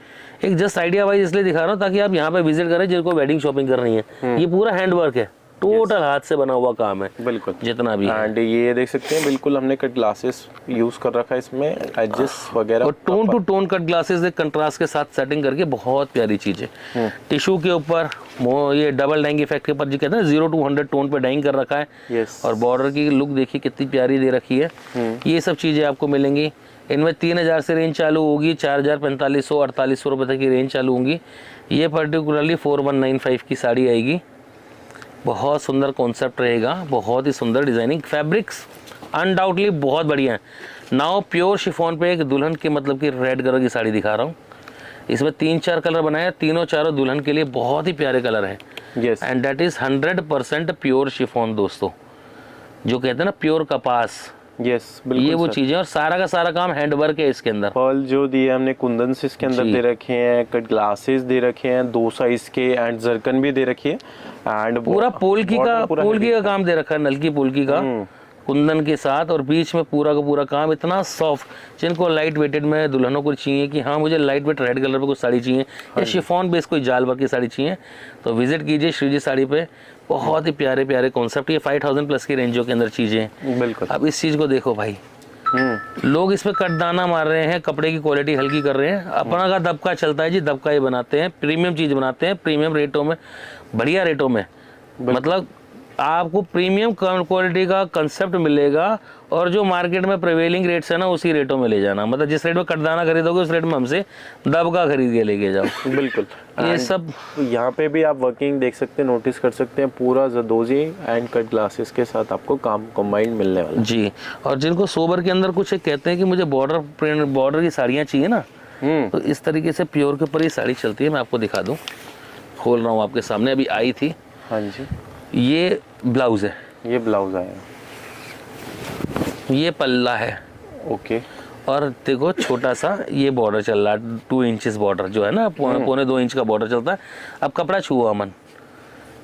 एक जस्ट आइडिया वाइज इसलिए दिखा रहा हूँ ताकि आप यहाँ पे विजिट करें जिनको वेडिंग शॉपिंग करनी है। ये पूरा हैंड वर्क है, टोटल हाथ से बना हुआ काम है। बिल्कुल। जितना भी एंड ये देख सकते हैं, बिल्कुल हमने कट ग्लासेस यूज कर रखा है इसमें, एडजस वगैरह, और tone to tone cut glasses contrast के साथ सेटिंग करके बहुत प्यारी चीज है। टिश्यू के ऊपर ये डबल डाइंग इफेक्ट के ऊपर जो कहते हैं 0 to 100 टोन पे डाइंग कर रखा है। और बॉर्डर की लुक देखिए कितनी प्यारी दे रखी है। ये सब चीजें आपको मिलेंगी। इनमें 3000 से रेंज चालू होगी, 4000, 4500, 4800 रुपए तक की रेंज चालू होंगी। ये पर्टिकुलरली 4195 की साड़ी आएगी। बहुत सुंदर कॉन्सेप्ट रहेगा, बहुत ही सुंदर डिजाइनिंग, फैब्रिक्स अनडाउटली बहुत बढ़िया है। नाउ प्योर शिफॉन पे एक दुल्हन के मतलब की रेड कलर की साड़ी दिखा रहा हूँ। इसमें 3-4 कलर बनाए, तीनों चारों दुल्हन के लिए बहुत ही प्यारे कलर हैं। And that is 100% pure chiffon दोस्तों, जो कहते हैं ना प्योर कपास। बिल्कुल। ये वो चीजें, और सारा का सारा काम हैंडवर्क है इसके अंदर। पर्ल जो दिए हमने कुंदन से इसके अंदर दे रखे हैं, कट ग्लासेस दे रखे हैं 2 साइज के, एंड जरकन भी दे रखी है। एंड पूरा पोल्की का काम दे रखा है, नलकी पोल्की का कुंदन के साथ, और बीच में पूरा का पूरा काम इतना सॉफ्ट। जिनको लाइट वेटेड में दुल्हनों को चाहिए कि हाँ मुझे लाइट वेट रेड कलर पे कोई साड़ी चाहिए, या शिफॉन बेस कोई जाल वर्क की साड़ी चाहिए, तो विजिट कीजिए श्रीजी साड़ी पे। बहुत ही प्यारे प्यारे कॉन्सेप्ट, ये 5000 प्लस की रेंजों के अंदर चीजें। बिल्कुल। अब इस चीज को देखो भाई, लोग इस पे कटदाना मार रहे हैं, कपड़े की क्वालिटी हल्की कर रहे हैं। अपना का दबका चलता है जी, दबका ही बनाते हैं, प्रीमियम चीज बनाते हैं, प्रीमियम रेटों में, बढ़िया रेटों में। मतलब आपको प्रीमियम क्वालिटी का कंसेप्ट मिलेगा, और जो मार्केट में प्रिवेलिंग रेट्स है ना उसी रेटों में ले जाना। मतलब जिस रेट में कटदाना खरीदोगे उस रेट में हमसे दबका खरीद के लेके जाओ। बिल्कुल। ये सब यहाँ पे भी आप वर्किंग देख सकते हैं, नोटिस कर सकते हैं, पूरा जरदोजी एंड कट ग्लासेस के साथ आपको काम कंबाइंड मिलने वाला जी। और जिनको सोबर के अंदर कुछ कहते हैं कि मुझे बॉर्डर की साड़ियाँ चाहिए ना, तो इस तरीके से प्योर के ऊपर ये साड़ी चलती है। मैं आपको दिखा दूँ, खोल रहा हूँ आपके सामने, अभी आई थी। हाँ जी। ये ब्लाउज है, ये ब्लाउज आया, ये पल्ला है। ओके। और देखो छोटा सा ये बॉर्डर चल रहा है, 2 इंचेस बॉर्डर जो है ना, 1.25 2 इंच का बॉर्डर चलता है। अब कपड़ा छुओ अमन,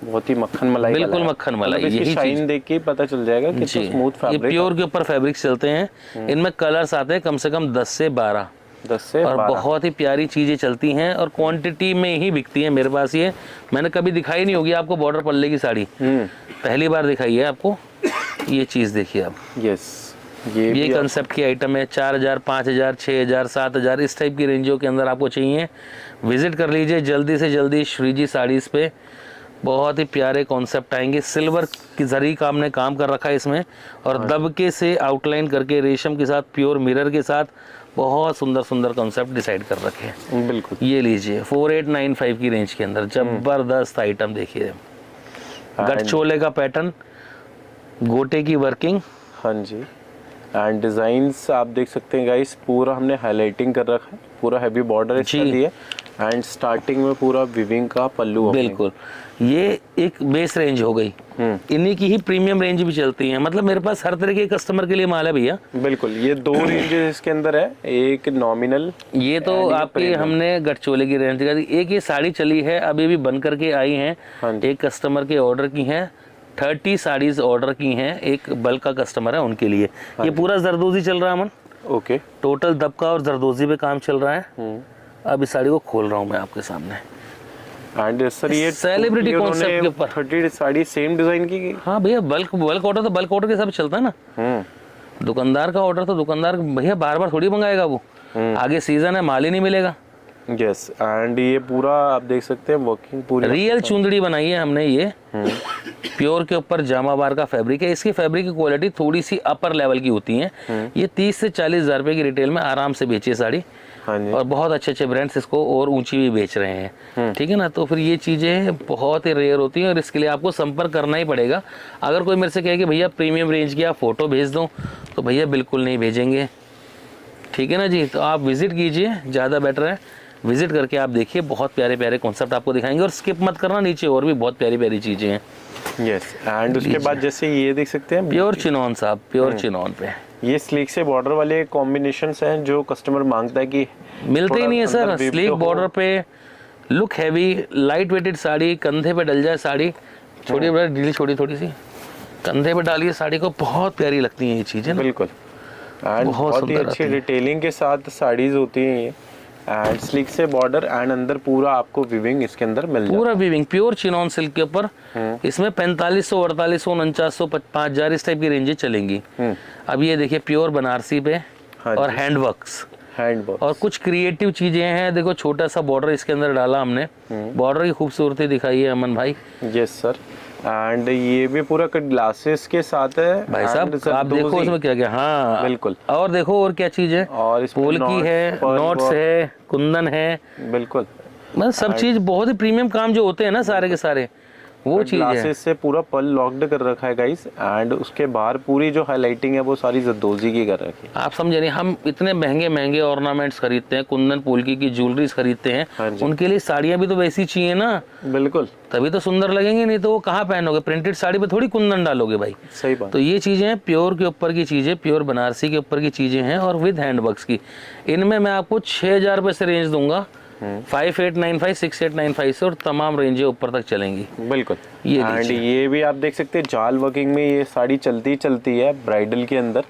बहुत ही मक्खन मलाई बिल्कुल वाला है। मक्खन मलाई, मतलब इसकी यही शाइन चीज। देख के ही पता चल जाएगा कि जी, स्मूथ ये फैब्रिक। प्योर के ऊपर फैब्रिक चलते हैं। इनमें कलर्स आते हैं कम से कम 10 से 12 10 से और 12। बहुत ही प्यारी चीजें चलती हैं और क्वांटिटी में ही बिकती है मेरे पास। ये मैंने कभी दिखाई नहीं होगी आपको बॉर्डर पल्ले की साड़ी, पहली बार दिखाई है आपको। ये चीज देखिए आप, यस, ये भी कंसेप्ट की आइटम है। 4000, 5000, 6000, 7000 इस टाइप की रेंजों के अंदर आपको चाहिए, विजिट कर लीजिए जल्दी से जल्दी श्रीजी साड़ीज़ पे। बहुत ही प्यारे कॉन्सेप्ट आएंगे। सिल्वर की जरी का हमने काम कर रखा है इसमें और दबके से आउटलाइन करके रेशम के साथ प्योर मिरर के साथ बहुत सुंदर सुंदर कॉन्सेप्ट डिसाइड कर रखे हैं। बिल्कुल। ये लीजिए 4895 की रेंज के अंदर जबरदस्त आइटम देखिए। गठचोले का पैटर्न, गोटे की वर्किंग। हाँ जी, एंड डिजाइन्स आप देख सकते हैं गाइस, पूरा हमने हाईलाइटिंग कर रखा है, पूरा हैवी बॉर्डर इसका जी। दिया एंड स्टार्टिंग में पूरा विविंग का पल्लू अपनी। बिल्कुल, ये एक बेस रेंज हो गई। इन्हीं की ही प्रीमियम रेंज भी चलती है। मतलब मेरे पास हर तरह के कस्टमर के लिए माल है भैया। बिल्कुल, ये 2 रेंजेस इसके अंदर है, एक नॉमिनल। ये तो आपकी हमने गठचोले की रेंज दिखा दी। एक ये साड़ी चली है अभी भी बन करके आई हाँ हैं, जी। एक कस्टमर के ऑर्डर की हैं। 30 साड़ीज ऑर्डर की हैं, एक बल्क का कस्टमर है उनके लिए। ये पूरा जरदोजी चल रहा है अमन, ओके। टोटल दबका और जरदोजी पे काम चल रहा है। अब इस साड़ी को खोल रहा हूँ मैं आपके सामने। एंड सर ये Celebrity concept के ऊपर। 30 साड़ी सेम डिजाइन की। हाँ भैया, बल्क ऑर्डर तो बल्क ऑर्डर के हिसाब से चलता है ना। दुकानदार का ऑर्डर तो दुकानदार भैया बार बार थोड़ी मंगाएगा वो, आगे सीजन है माल ही नहीं मिलेगा। यस, एंड ये पूरा आप देख सकते हैं वर्किंग पूरी रियल चुंदड़ी बनाई है हमने। ये प्योर के ऊपर जामाबार का फैब्रिक है। इसकी फैब्रिक की क्वालिटी थोड़ी सी अपर लेवल की होती है। ये 30 से 40 हजार रुपए की रिटेल में आराम से बेची है साड़ी। हाँ जी। और बहुत अच्छे अच्छे ब्रांड्स इसको और ऊंची भी बेच रहे हैं। ठीक है ना, तो फिर ये चीजें बहुत ही रेयर होती हैं और इसके लिए आपको संपर्क करना ही पड़ेगा। अगर कोई मेरे से कहे कि भैया प्रीमियम रेंज की आप फोटो भेज दो, तो भैया बिल्कुल नहीं भेजेंगे। ठीक है ना जी, तो आप विजिट कीजिए, ज़्यादा बेटर है। विजिट करके आप देखिए, बहुत प्यारे प्यारे कॉन्सेप्ट आपको दिखाएंगे और स्किप मत करना, नीचे और भी बहुत प्यारी प्यारी चीज़ें हैं। यस, एंड उसके बाद जैसे ये देख सकते हैं प्योर चिनॉन साहब, प्योर चिनॉन पे ये स्लीक से बॉर्डर वाले कॉम्बिनेशंस हैं जो कस्टमर मांगता है कि मिलते ही नहीं है थोड़ा सर। अंदर weave स्लीक तो हो। बॉर्डर पे look heavy, light weighted sari, कंधे पे डल जाए साड़ी, छोटी बड़ी ढीली छोटी थोड़ी सी कंधे पे डालिए साड़ी को, बहुत प्यारी लगती हैं ये चीज़ें ना। बिल्कुल, एंड बहुत ही सुंदर अच्छी आती है। डिटेलिंग के साथ साड़ीज होती हैं ये, एंड स्लीक से बॉर्डर एंड अंदर पूरा आपको विविंग इसके अंदर मिल जाता पूरा वीविंग प्योर चिनॉन सिल्क के ऊपर। इसमें 4500, 4800, 4900, 5000 इस टाइप की रेंजेस चलेंगी। अब ये देखिए प्योर बनारसी पे हाँ और जी। हैंडवर्क्स हैंडवर्क। और कुछ क्रिएटिव चीजें हैं। देखो छोटा सा बॉर्डर इसके अंदर डाला हमने, बॉर्डर की खूबसूरती दिखाई है अमन भाई। यस सर, एंड ये भी पूरा कट ग्लासेस के साथ है भाई साहब and सर आप देखो दोजी। इसमें क्या क्या। हाँ बिल्कुल। और देखो और क्या चीज है, और इसमें पोल की knots, है, pearl नोट्स work। है, कुंदन है, बिल्कुल, मतलब सब चीज बहुत ही प्रीमियम काम जो होते हैं ना सारे के सारे, वो चीज है। ग्लासेस से पूरा पल लॉक्ड कर रखा है गाइस, एंड उसके बाहर पूरी जो हाईलाइटिंग है वो सारी जरदोजी की कर रखी है। आप समझे नहीं, हम इतने महंगे महंगे ऑर्नामेंट्स खरीदते हैं, कुंदन पोलकी की ज्वेलरीज खरीदते हाँ हैं, जी। उनके लिए साड़ियाँ भी तो वैसी चाहिए ना, बिल्कुल तभी तो सुंदर लगेंगे, नहीं तो वो कहाँ पहनोगे। प्रिंटेड साड़ी पे थोड़ी कुंदन डालोगे भाई। सही बात। तो ये चीज़ें प्योर के ऊपर की चीज़ें, प्योर बनारसी के ऊपर की चीज़ें हैं और विद हैंडवर्क्स की। इनमें मैं आपको 6000 रुपये से रेंज दूंगा, 5895, 6895 से, और तमाम रेंजें ऊपर तक चलेंगी। बिल्कुल, ये एंड ये भी आप देख सकते हैं जाल वर्किंग में ये साड़ी चलती है ब्राइडल के अंदर,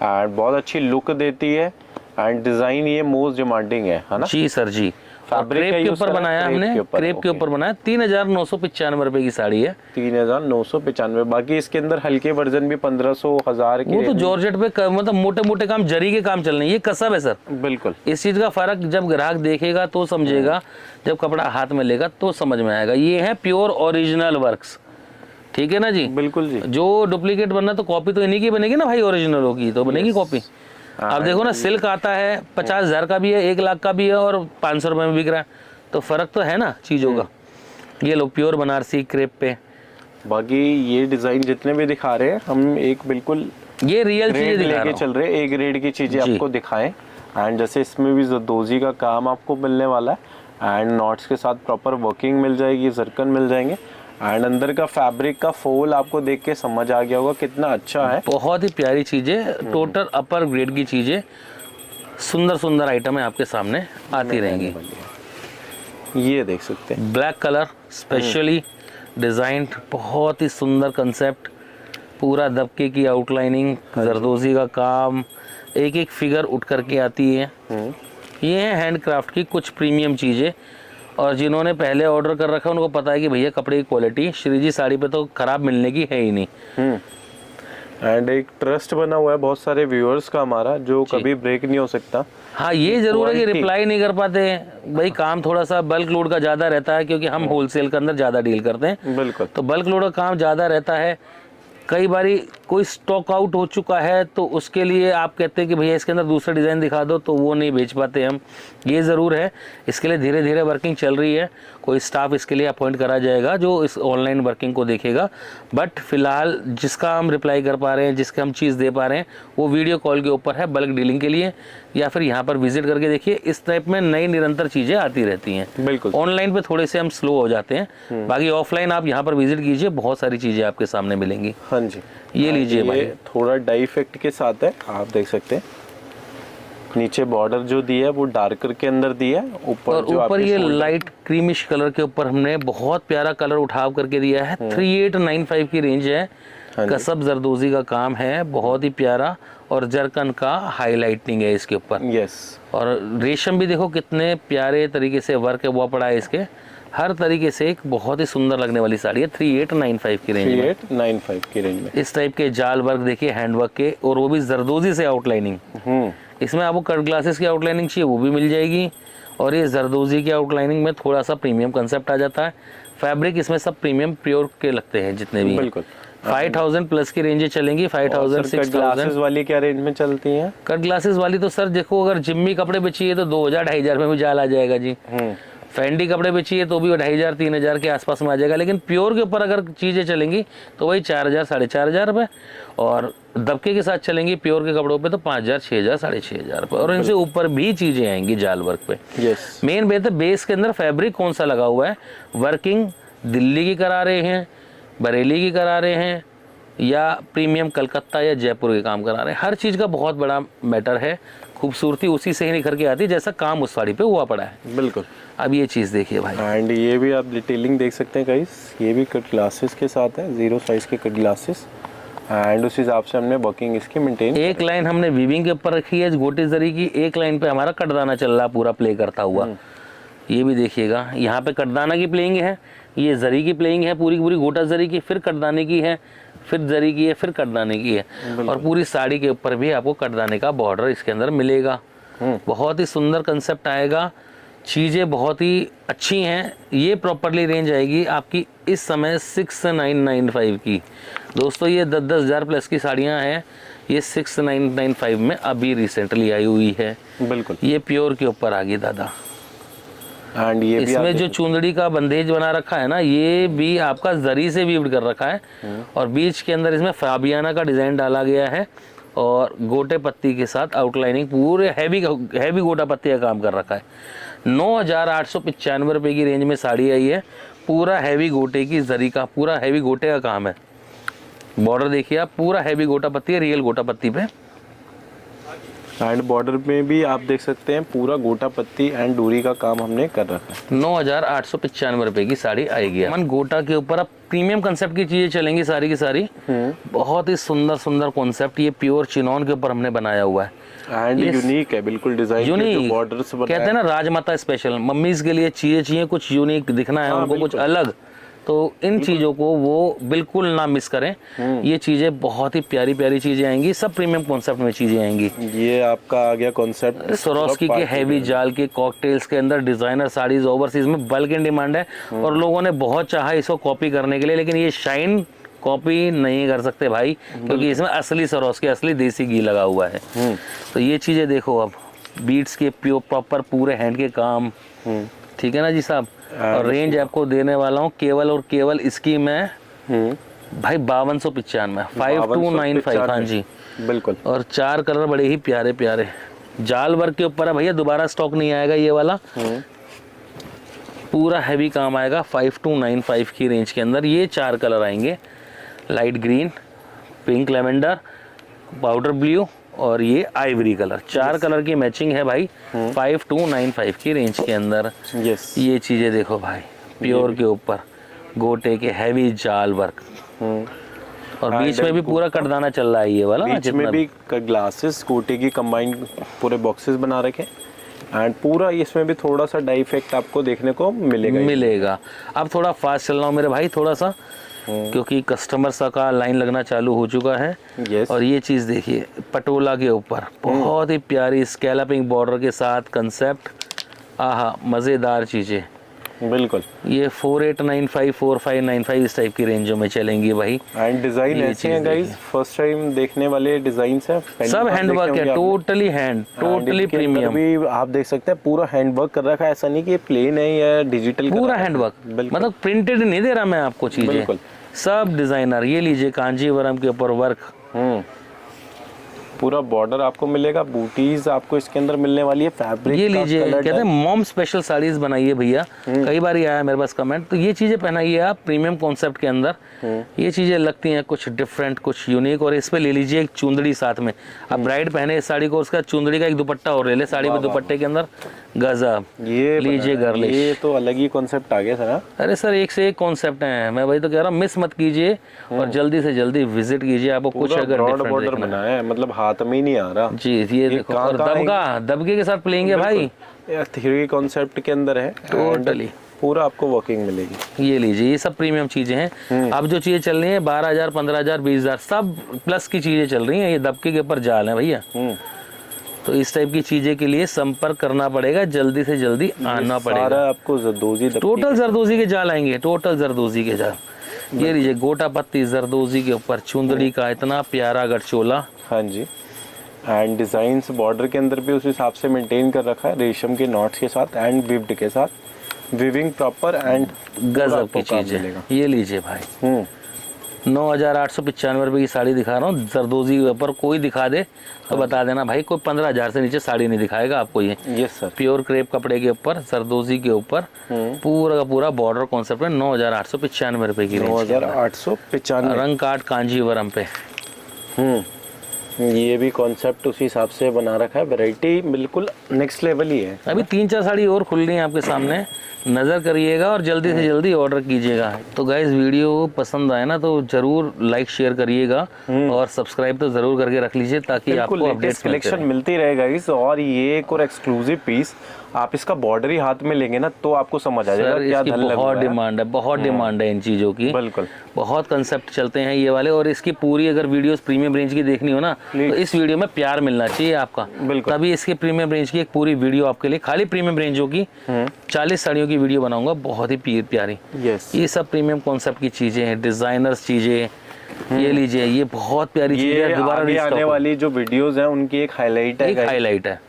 एंड बहुत अच्छी लुक देती है, एंड डिजाइन ये मोस्ट डिमांडिंग है ना। जी सर जी। और फैब्रिक क्रेप का के use ऊपर करा है, बनाया क्रेप हमने, के ऊपर, क्रेप के ओके। ऊपर बनाया। 3995 रुपए की साड़ी है। 3995। बाकी इसके अंदर हल्के वर्जन भी 1500, 1000 की वो तो range। जॉर्जेट पे मतलब मोटे मोटे काम, जरी के काम चल रहे हैं, ये कसब है सर। बिल्कुल इस चीज का फर्क जब ग्राहक देखेगा तो समझेगा, जब कपड़ा हाथ में लेगा तो समझ में आएगा। ये है प्योर ओरिजिनल वर्क्स, ठीक है ना जी। बिल्कुल जी। जो डुप्लीकेट बनना तो कॉपी तो इन्हीं की बनेगी ना भाई, ओरिजिनल होगी तो बनेगी कॉपी। अब देखो ना, सिल्क आता है 50,000 का भी है, 1 लाख का भी है और 500 रुपए में बिक रहा है, तो फर्क तो है ना चीजों का। ये लो प्योर बनारसी क्रेप पे। बाकी ये डिजाइन जितने भी दिखा रहे हैं हम एक बिल्कुल ये रियल चीजें ग्रेड दिखा रहा लेके हूं। चल रहे हैं, एक ग्रेड की चीजें जी। आपको दिखाएं। एंड जैसे इसमें भी जरदोजी का काम आपको मिलने वाला है, एंड नॉट्स के साथ प्रॉपर वर्किंग मिल जाएगी, जरकन मिल जाएंगे, एंड अंदर का फैब्रिक का फोल आपको देख के समझ आ गया होगा कितना अच्छा है। बहुत ही प्यारी चीजें, टोटल अपर ग्रेड की चीजें, सुंदर सुंदर आइटम है आपके सामने आती रहेंगी। ये देख सकते हैं। ब्लैक कलर स्पेशली डिज़ाइन बहुत ही सुंदर कंसेप्ट, पूरा दबके की आउटलाइनिंग, जरदोजी का काम, एक एक फिगर उठ करके आती है। ये है हैंडक्राफ्ट की कुछ प्रीमियम चीज़ें, और जिन्होंने पहले ऑर्डर कर रखा है उनको पता है कि भैया कपड़े की क्वालिटी श्री जी साड़ी पे तो ख़राब मिलने की है ही नहीं। एंड एक ट्रस्ट बना हुआ है बहुत सारे व्यूअर्स का हमारा, जो कभी ब्रेक नहीं हो सकता। हाँ, ये जरूर है कि रिप्लाई नहीं कर पाते हैं भाई, काम थोड़ा सा बल्क लोड का ज़्यादा रहता है क्योंकि हम होलसेल के अंदर ज़्यादा डील करते हैं। बिल्कुल। तो बल्क लोड का काम ज़्यादा रहता है, कई बारी कोई स्टॉक आउट हो चुका है तो उसके लिए आप कहते हैं कि भैया इसके अंदर दूसरा डिज़ाइन दिखा दो, तो वो नहीं बेच पाते हम। ये ज़रूर है, इसके लिए धीरे धीरे वर्किंग चल रही है, कोई स्टाफ इसके लिए अपॉइंट करा जाएगा जो इस ऑनलाइन वर्किंग को देखेगा। बट फिलहाल जिसका हम रिप्लाई कर पा रहे हैं, जिसके हम चीज़ दे पा रहे हैं, वो वीडियो कॉल के ऊपर है बल्क डीलिंग के लिए, या फिर यहाँ पर विजिट करके देखिए। इस टाइप में नई निरंतर चीज़ें आती रहती हैं। बिल्कुल। ऑनलाइन पे थोड़े से हम स्लो हो जाते हैं, बाकी ऑफलाइन आप यहाँ पर विजिट कीजिए, बहुत सारी चीज़ें आपके सामने मिलेंगी। हाँ जी, ये लीजिए भाई, थोड़ा डाई इफेक्ट के साथ है, आप देख सकते हैं। नीचे बॉर्डर जो दिया है वो डार्कर के अंदर दिया है, और ऊपर ये लाइट क्रीमिश कलर के ऊपर हमने बहुत प्यारा कलर उठाव करके दिया है। 3895 की रेंज है, कसब जरदोजी का काम है, बहुत ही प्यारा, और जरकन का हाईलाइटिंग है इसके ऊपर। यस। और रेशम भी देखो कितने प्यारे तरीके से वर्क हुआ पड़ा है इसके, हर तरीके से एक बहुत ही सुंदर लगने वाली साड़ी है। 3895 की रेंज में, 3895 की रेंज में इस टाइप के जाल वर्क देखिए, हैंड वर्क के, और वो भी जरदोजी से आउटलाइनिंग। इसमें आपको कट ग्लासेस की आउटलाइनिंग चाहिए वो भी मिल जाएगी, और ये जरदोजी की आउटलाइनिंग में थोड़ा सा प्रीमियम कंसेप्ट आ जाता है। फैब्रिक इसमें सब प्रीमियम प्योर के लगते हैं जितने भी। बिल्कुल। 5000 प्लस की रेंजें चलेंगी, 5000 कट 6000। ग्लासेस वाली क्या रेंज में चलती हैं? कट ग्लासेस वाली तो सर देखो, अगर जिम्मी कपड़े पे चाहिए तो 2000 2500 में भी जाल आ जाएगा जी। फैंडी कपड़े पे चाहिए तो भी 2500 3000 के आसपास में आ जाएगा। लेकिन प्योर के ऊपर अगर चीज़ें चलेंगी तो वही 4000 4500 रुपये, और दबके के साथ चलेंगी प्योर के कपड़ों पे तो 5000 6000 6500 रुपये, और इनसे ऊपर भी चीज़ें आएंगी जाल वर्क पे। यस। मेन बेस है बेस के अंदर फैब्रिक कौन सा लगा हुआ है, वर्किंग दिल्ली की करा रहे हैं, बरेली की करा रहे हैं, या प्रीमियम कलकत्ता या जयपुर के काम करा रहे हैं। हर चीज़ का बहुत बड़ा मैटर है, खूबसूरती उसी से ही निखर के आती है जैसा काम उस साड़ी पे हुआ पड़ा है। बिल्कुल। अब ये चीज़ देखिए भाई, एंड ये भी आप डिटेलिंग देख सकते हैं गाइस, ये भी कट ग्लासेस के साथ है, 0 साइज के कट ग्लासेस, एंड उस हिसाब से हमने वर्किंग इसकी मेंटेन। एक लाइन हमने वीविंग के ऊपर रखी है गोटे जरी की, एक लाइन पे हमारा कटदाना चल रहा पूरा प्ले करता हुआ। ये भी देखिएगा, यहाँ पे कटदाना की प्लेइंग है, ये जरी की प्लेइंग है पूरी की पूरी, गोटा जरी की, फिर कटदाने की है, फिर जरी की है, फिर कटदाने की है, और पूरी साड़ी के ऊपर भी आपको कटदाने का बॉर्डर इसके अंदर मिलेगा। बहुत ही सुंदर कंसेप्ट आएगा, चीज़ें बहुत ही अच्छी हैं। ये प्रॉपरली रेंज आएगी आपकी इस समय 6995 की। दोस्तों ये 10-10 हज़ार प्लस की साड़ियाँ हैं, ये 6995 में अभी रिसेंटली आई हुई है। बिल्कुल। ये प्योर के ऊपर आ गई दादा। एंड ये भी इसमें जो चुंदड़ी का बंदेज बना रखा है ना, ये भी आपका जरी से वीव्ड कर रखा है, और बीच के अंदर इसमें फाबियाना का डिज़ाइन डाला गया है, और गोटे पत्ती के साथ आउटलाइनिंग, पूरे हैवी गोटा पत्ती का काम कर रखा है। 9895 रुपये की रेंज में साड़ी आई है, पूरा हैवी गोटे की जरी का, पूरा हैवी गोटे का काम है। बॉर्डर देखिए आप, पूरा हैवी गोटा पत्ती है, रियल गोटा पत्ती पे। एंड बॉर्डर में भी आप देख सकते हैं पूरा गोटा पत्ती एंड डोरी का काम हमने कर रखा है। 9895 रुपये की साड़ी आएगी। मन गोटा के ऊपर अब प्रीमियम कंसेप्ट की चीजें चलेंगी सारी की सारी। बहुत ही सुंदर सुंदर कॉन्सेप्ट, ये प्योर चिनॉन के ऊपर हमने बनाया हुआ है, एंड यूनिक है बिल्कुल डिजाइन, यूनिक बॉर्डर्स कहते हैं ना राजमाता स्पेशल। मम्मीज के लिए चीजें चाहिए कुछ यूनिक दिखना है उनको, कुछ अलग, तो इन चीज़ों को वो बिल्कुल ना मिस करें। ये चीज़ें बहुत ही प्यारी प्यारी चीज़ें आएंगी, सब प्रीमियम कॉन्सेप्ट में चीज़ें आएंगी। ये आपका आ गया कॉन्सेप्ट स्वरोस्की के हैवी जाल के कॉकटेल्स के अंदर डिजाइनर साड़ीज ओवरसीज में बल्क इन डिमांड है, और लोगों ने बहुत चाहा इसको कॉपी करने के लिए, लेकिन ये शाइन कॉपी नहीं कर सकते भाई, क्योंकि इसमें असली स्वरोस्की असली देसी घी लगा हुआ है। तो ये चीज़ें देखो, अब बीट्स के प्योर प्रॉपर पूरे हैंड के काम, ठीक है ना जी साहब। और रेंज आपको देने वाला हूँ केवल और केवल इसकी मैं भाई 5295, 5295। हाँ जी बिल्कुल। और 4 कलर बड़े ही प्यारे प्यारे जाल वर्क के ऊपर है भैया, दोबारा स्टॉक नहीं आएगा ये वाला। पूरा हैवी काम आएगा 5295 की रेंज के अंदर। ये 4 कलर आएंगे, light green, pink lavender, powder blue और ये आइवरी कलर। 4 कलर की मैचिंग है भाई 5295 की रेंज के अंदर। यस। ये चीज़ें देखो भाई, प्योर के ऊपर गोटे के हैवी जाल वर्क, और बीच में भी पूरा कटदाना चल रहा है ये वाला ना, बीच में भी ग्लासेस गोटे की कंबाइंड पूरे बॉक्सेस बना रखे एंड पूरा इसमें भी थोड़ा सा डाई इफेक्ट आपको देखने को मिलेगा। अब थोड़ा फास्ट चल रहा हूँ मेरे भाई थोड़ा सा, क्योंकि कस्टमर का लाइन लगना चालू हो चुका है। Yes. और ये चीज़ देखिए पटोला के ऊपर बहुत ही प्यारी स्कैलपिंग बॉर्डर के साथ कंसेप्ट, आहा मज़ेदार चीज़ें। बिल्कुल ये 4895 4595 इस टाइप की रेंजों में चलेंगी भाई। एंड डिजाइन ऐसे हैं गाइस, फर्स्ट टाइम देखने वाले डिजाइन्स हैं, सब हैंडवर्क है, टोटली टोटली प्रीमियम। भी आप देख सकते हैं पूरा हैंडवर्क कर रखा है, ऐसा नहीं कि ये प्लेन है या डिजिटल, पूरा हैंडवर्क, मतलब प्रिंटेड नहीं दे रहा मैं आपको चीजें, बिल्कुल सब डिजाइनर। ये लीजिए कांजीवरम के ऊपर वर्क, पूरा बॉर्डर आपको मिलेगा, बूटीज आपको इसके अंदर मिलने वाली है, फैब्रिक ये लीजिए कहते हैं मॉम स्पेशल साड़ीज बनाइए भैया, कई बार ये आया मेरे पास कमेंट, तो ये चीजें पहनाइए आप प्रीमियम कॉन्सेप्ट के अंदर। ये चीजें लगती हैं कुछ डिफरेंट कुछ यूनिक, और इस पे ले लीजिए एक चुंदड़ी साथ में, अब ब्राइड पहने इस साड़ी को, उसका चुंदड़ी का एक दुपट्टा और ले ले साड़ी में, दुपट्टे के अंदर गजब। ये लीजिए गर्लिश, ये तो अलग ही कॉन्सेप्ट आ गया सर। अरे सर एक से एक कॉन्सेप्ट है, मैं वही तो कह रहा हूँ, मिस मत कीजिए और जल्दी से जल्दी विजिट कीजिए, आपको कुछ अगर ब्रॉड डिफरेंट बॉर्डर देखना है। बनाया है, मतलब हाथ में ही नहीं आ रहा जी ये देखो, और दबके के साथ प्लेइंग है भाई, थ्री कॉन्सेप्ट के अंदर है टोटली पूरा आपको वर्किंग मिलेगी। ये लीजिए, ये सब प्रीमियम चीजें हैं। अब जो चीजें चल रही हैं 12,000 15,000 20,000 सब प्लस की चीजें चल रही हैं, ये दबके के ऊपर जाल है भैया। तो इस टाइप की चीजें के लिए संपर्क करना पड़ेगा, जल्दी से जल्दी आना पड़ेगा। सारा आपको जरदोजी टोटल जरदोजी के जाल आएंगे, टोटल जरदोजी के जाल। ये लीजिए गोटा पत्ती जरदोजी के ऊपर चुंदड़ी का इतना प्यारा गठचोला। हाँ जी, एंड डिजाइन्स बॉर्डर के अंदर भी उस हिसाब से मेंटेन कर रखा है, रेशम के नॉट्स के साथ एंड विव्ड के साथ, विविंग प्रॉपर एंड गजब की चीज है। ये लीजिए भाई 9,895 रुपये की साड़ी दिखा रहा हूँ, जरदोजी के ऊपर कोई दिखा दे तो बता देना भाई, कोई 15,000 से नीचे साड़ी नहीं दिखाएगा आपको। ये यस सर, प्योर क्रेप कपड़े के ऊपर जरदोजी के ऊपर पूरा का पूरा बॉर्डर कॉन्सेप्ट है, 9,895 रुपये की, 9,895 रंग काट कांजीवरम पे। ये भी कॉन्सेप्ट उसी हिसाब से बना रखा है, वैरायटी बिल्कुल नेक्स्ट लेवल ही है। अभी 3-4 साड़ी और खुल रही है आपके सामने, नज़र करिएगा और जल्दी से जल्दी ऑर्डर कीजिएगा। तो गाइस वीडियो पसंद आए ना तो जरूर लाइक शेयर करिएगा और सब्सक्राइब तो जरूर करके रख लीजिए, ताकि आपको अपडेट्स कलेक्शन मिलती रहेगा इस। और ये एक और एक्सक्लूसिव पीस, आप इसका बॉर्डर ही हाथ में लेंगे ना तो आपको समझ आ जाएगा क्या धन लगा बहुत डिमांड है, बहुत डिमांड है इन चीज़ों की, बिल्कुल बहुत कंसेप्ट चलते हैं ये वाले। और इसकी पूरी अगर वीडियोस प्रीमियम रेंज की देखनी हो ना तो इस वीडियो में प्यार मिलना चाहिए आपका, तभी इसकी प्रीमियम रेंज की एक पूरी वीडियो आपके लिए, खाली प्रीमियम रेंजों की 40 साड़ियों की वीडियो बनाऊंगा, बहुत ही प्यारी। ये सब प्रीमियम कॉन्सेप्ट की चीजें हैं, डिजाइनर्स चीजें। ये लीजिए, ये बहुत प्यारी चीज है, दोबारा आने वाली जो वीडियोस हैं उनकी एक हाईलाइट है,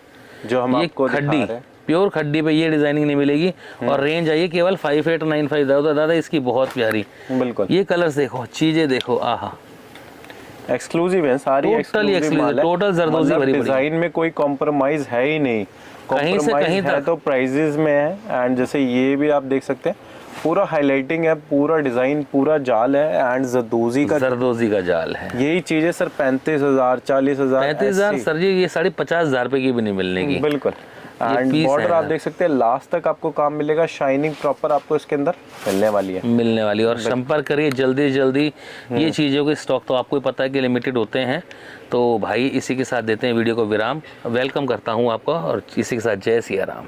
जो हम आपको खड्डी, प्योर खड्डी पे ये डिजाइनिंग नहीं मिलेगी। और रेंज आई है केवल 5895 दादा, इसकी बहुत प्यारी। बिल्कुल, ये कलर्स देखो, चीजें देखो, आहा एक्सक्लूसिव है सारी, टोटल जरदोजी भरी, डिजाइन में कोई कॉम्प्रोमाइज है ही नहीं, कहीं से कहीं तक तो प्राइजेस में है। एंड जैसे ये भी आप देख सकते हैं पूरा हाईलाइटिंग है, पूरा डिजाइन, पूरा जाल है एंड जरदोजी का जाल है। यही चीजें सर 35,000 40,000 35,000 सर जी, ये 50,000 रुपए की भी नहीं मिलने की। बिल्कुल, एंड बॉर्डर आप देख सकते हैं लास्ट तक आपको काम मिलेगा, शाइनिंग प्रॉपर आपको इसके अंदर मिलने वाली है। और संपर्क करिए जल्दी जल्दी। ये चीज़ों के स्टॉक तो आपको पता है कि लिमिटेड होते हैं। तो भाई इसी के साथ देते हैं वीडियो को विराम, वेलकम करता हूँ आपका, और इसी के साथ जय सिया राम।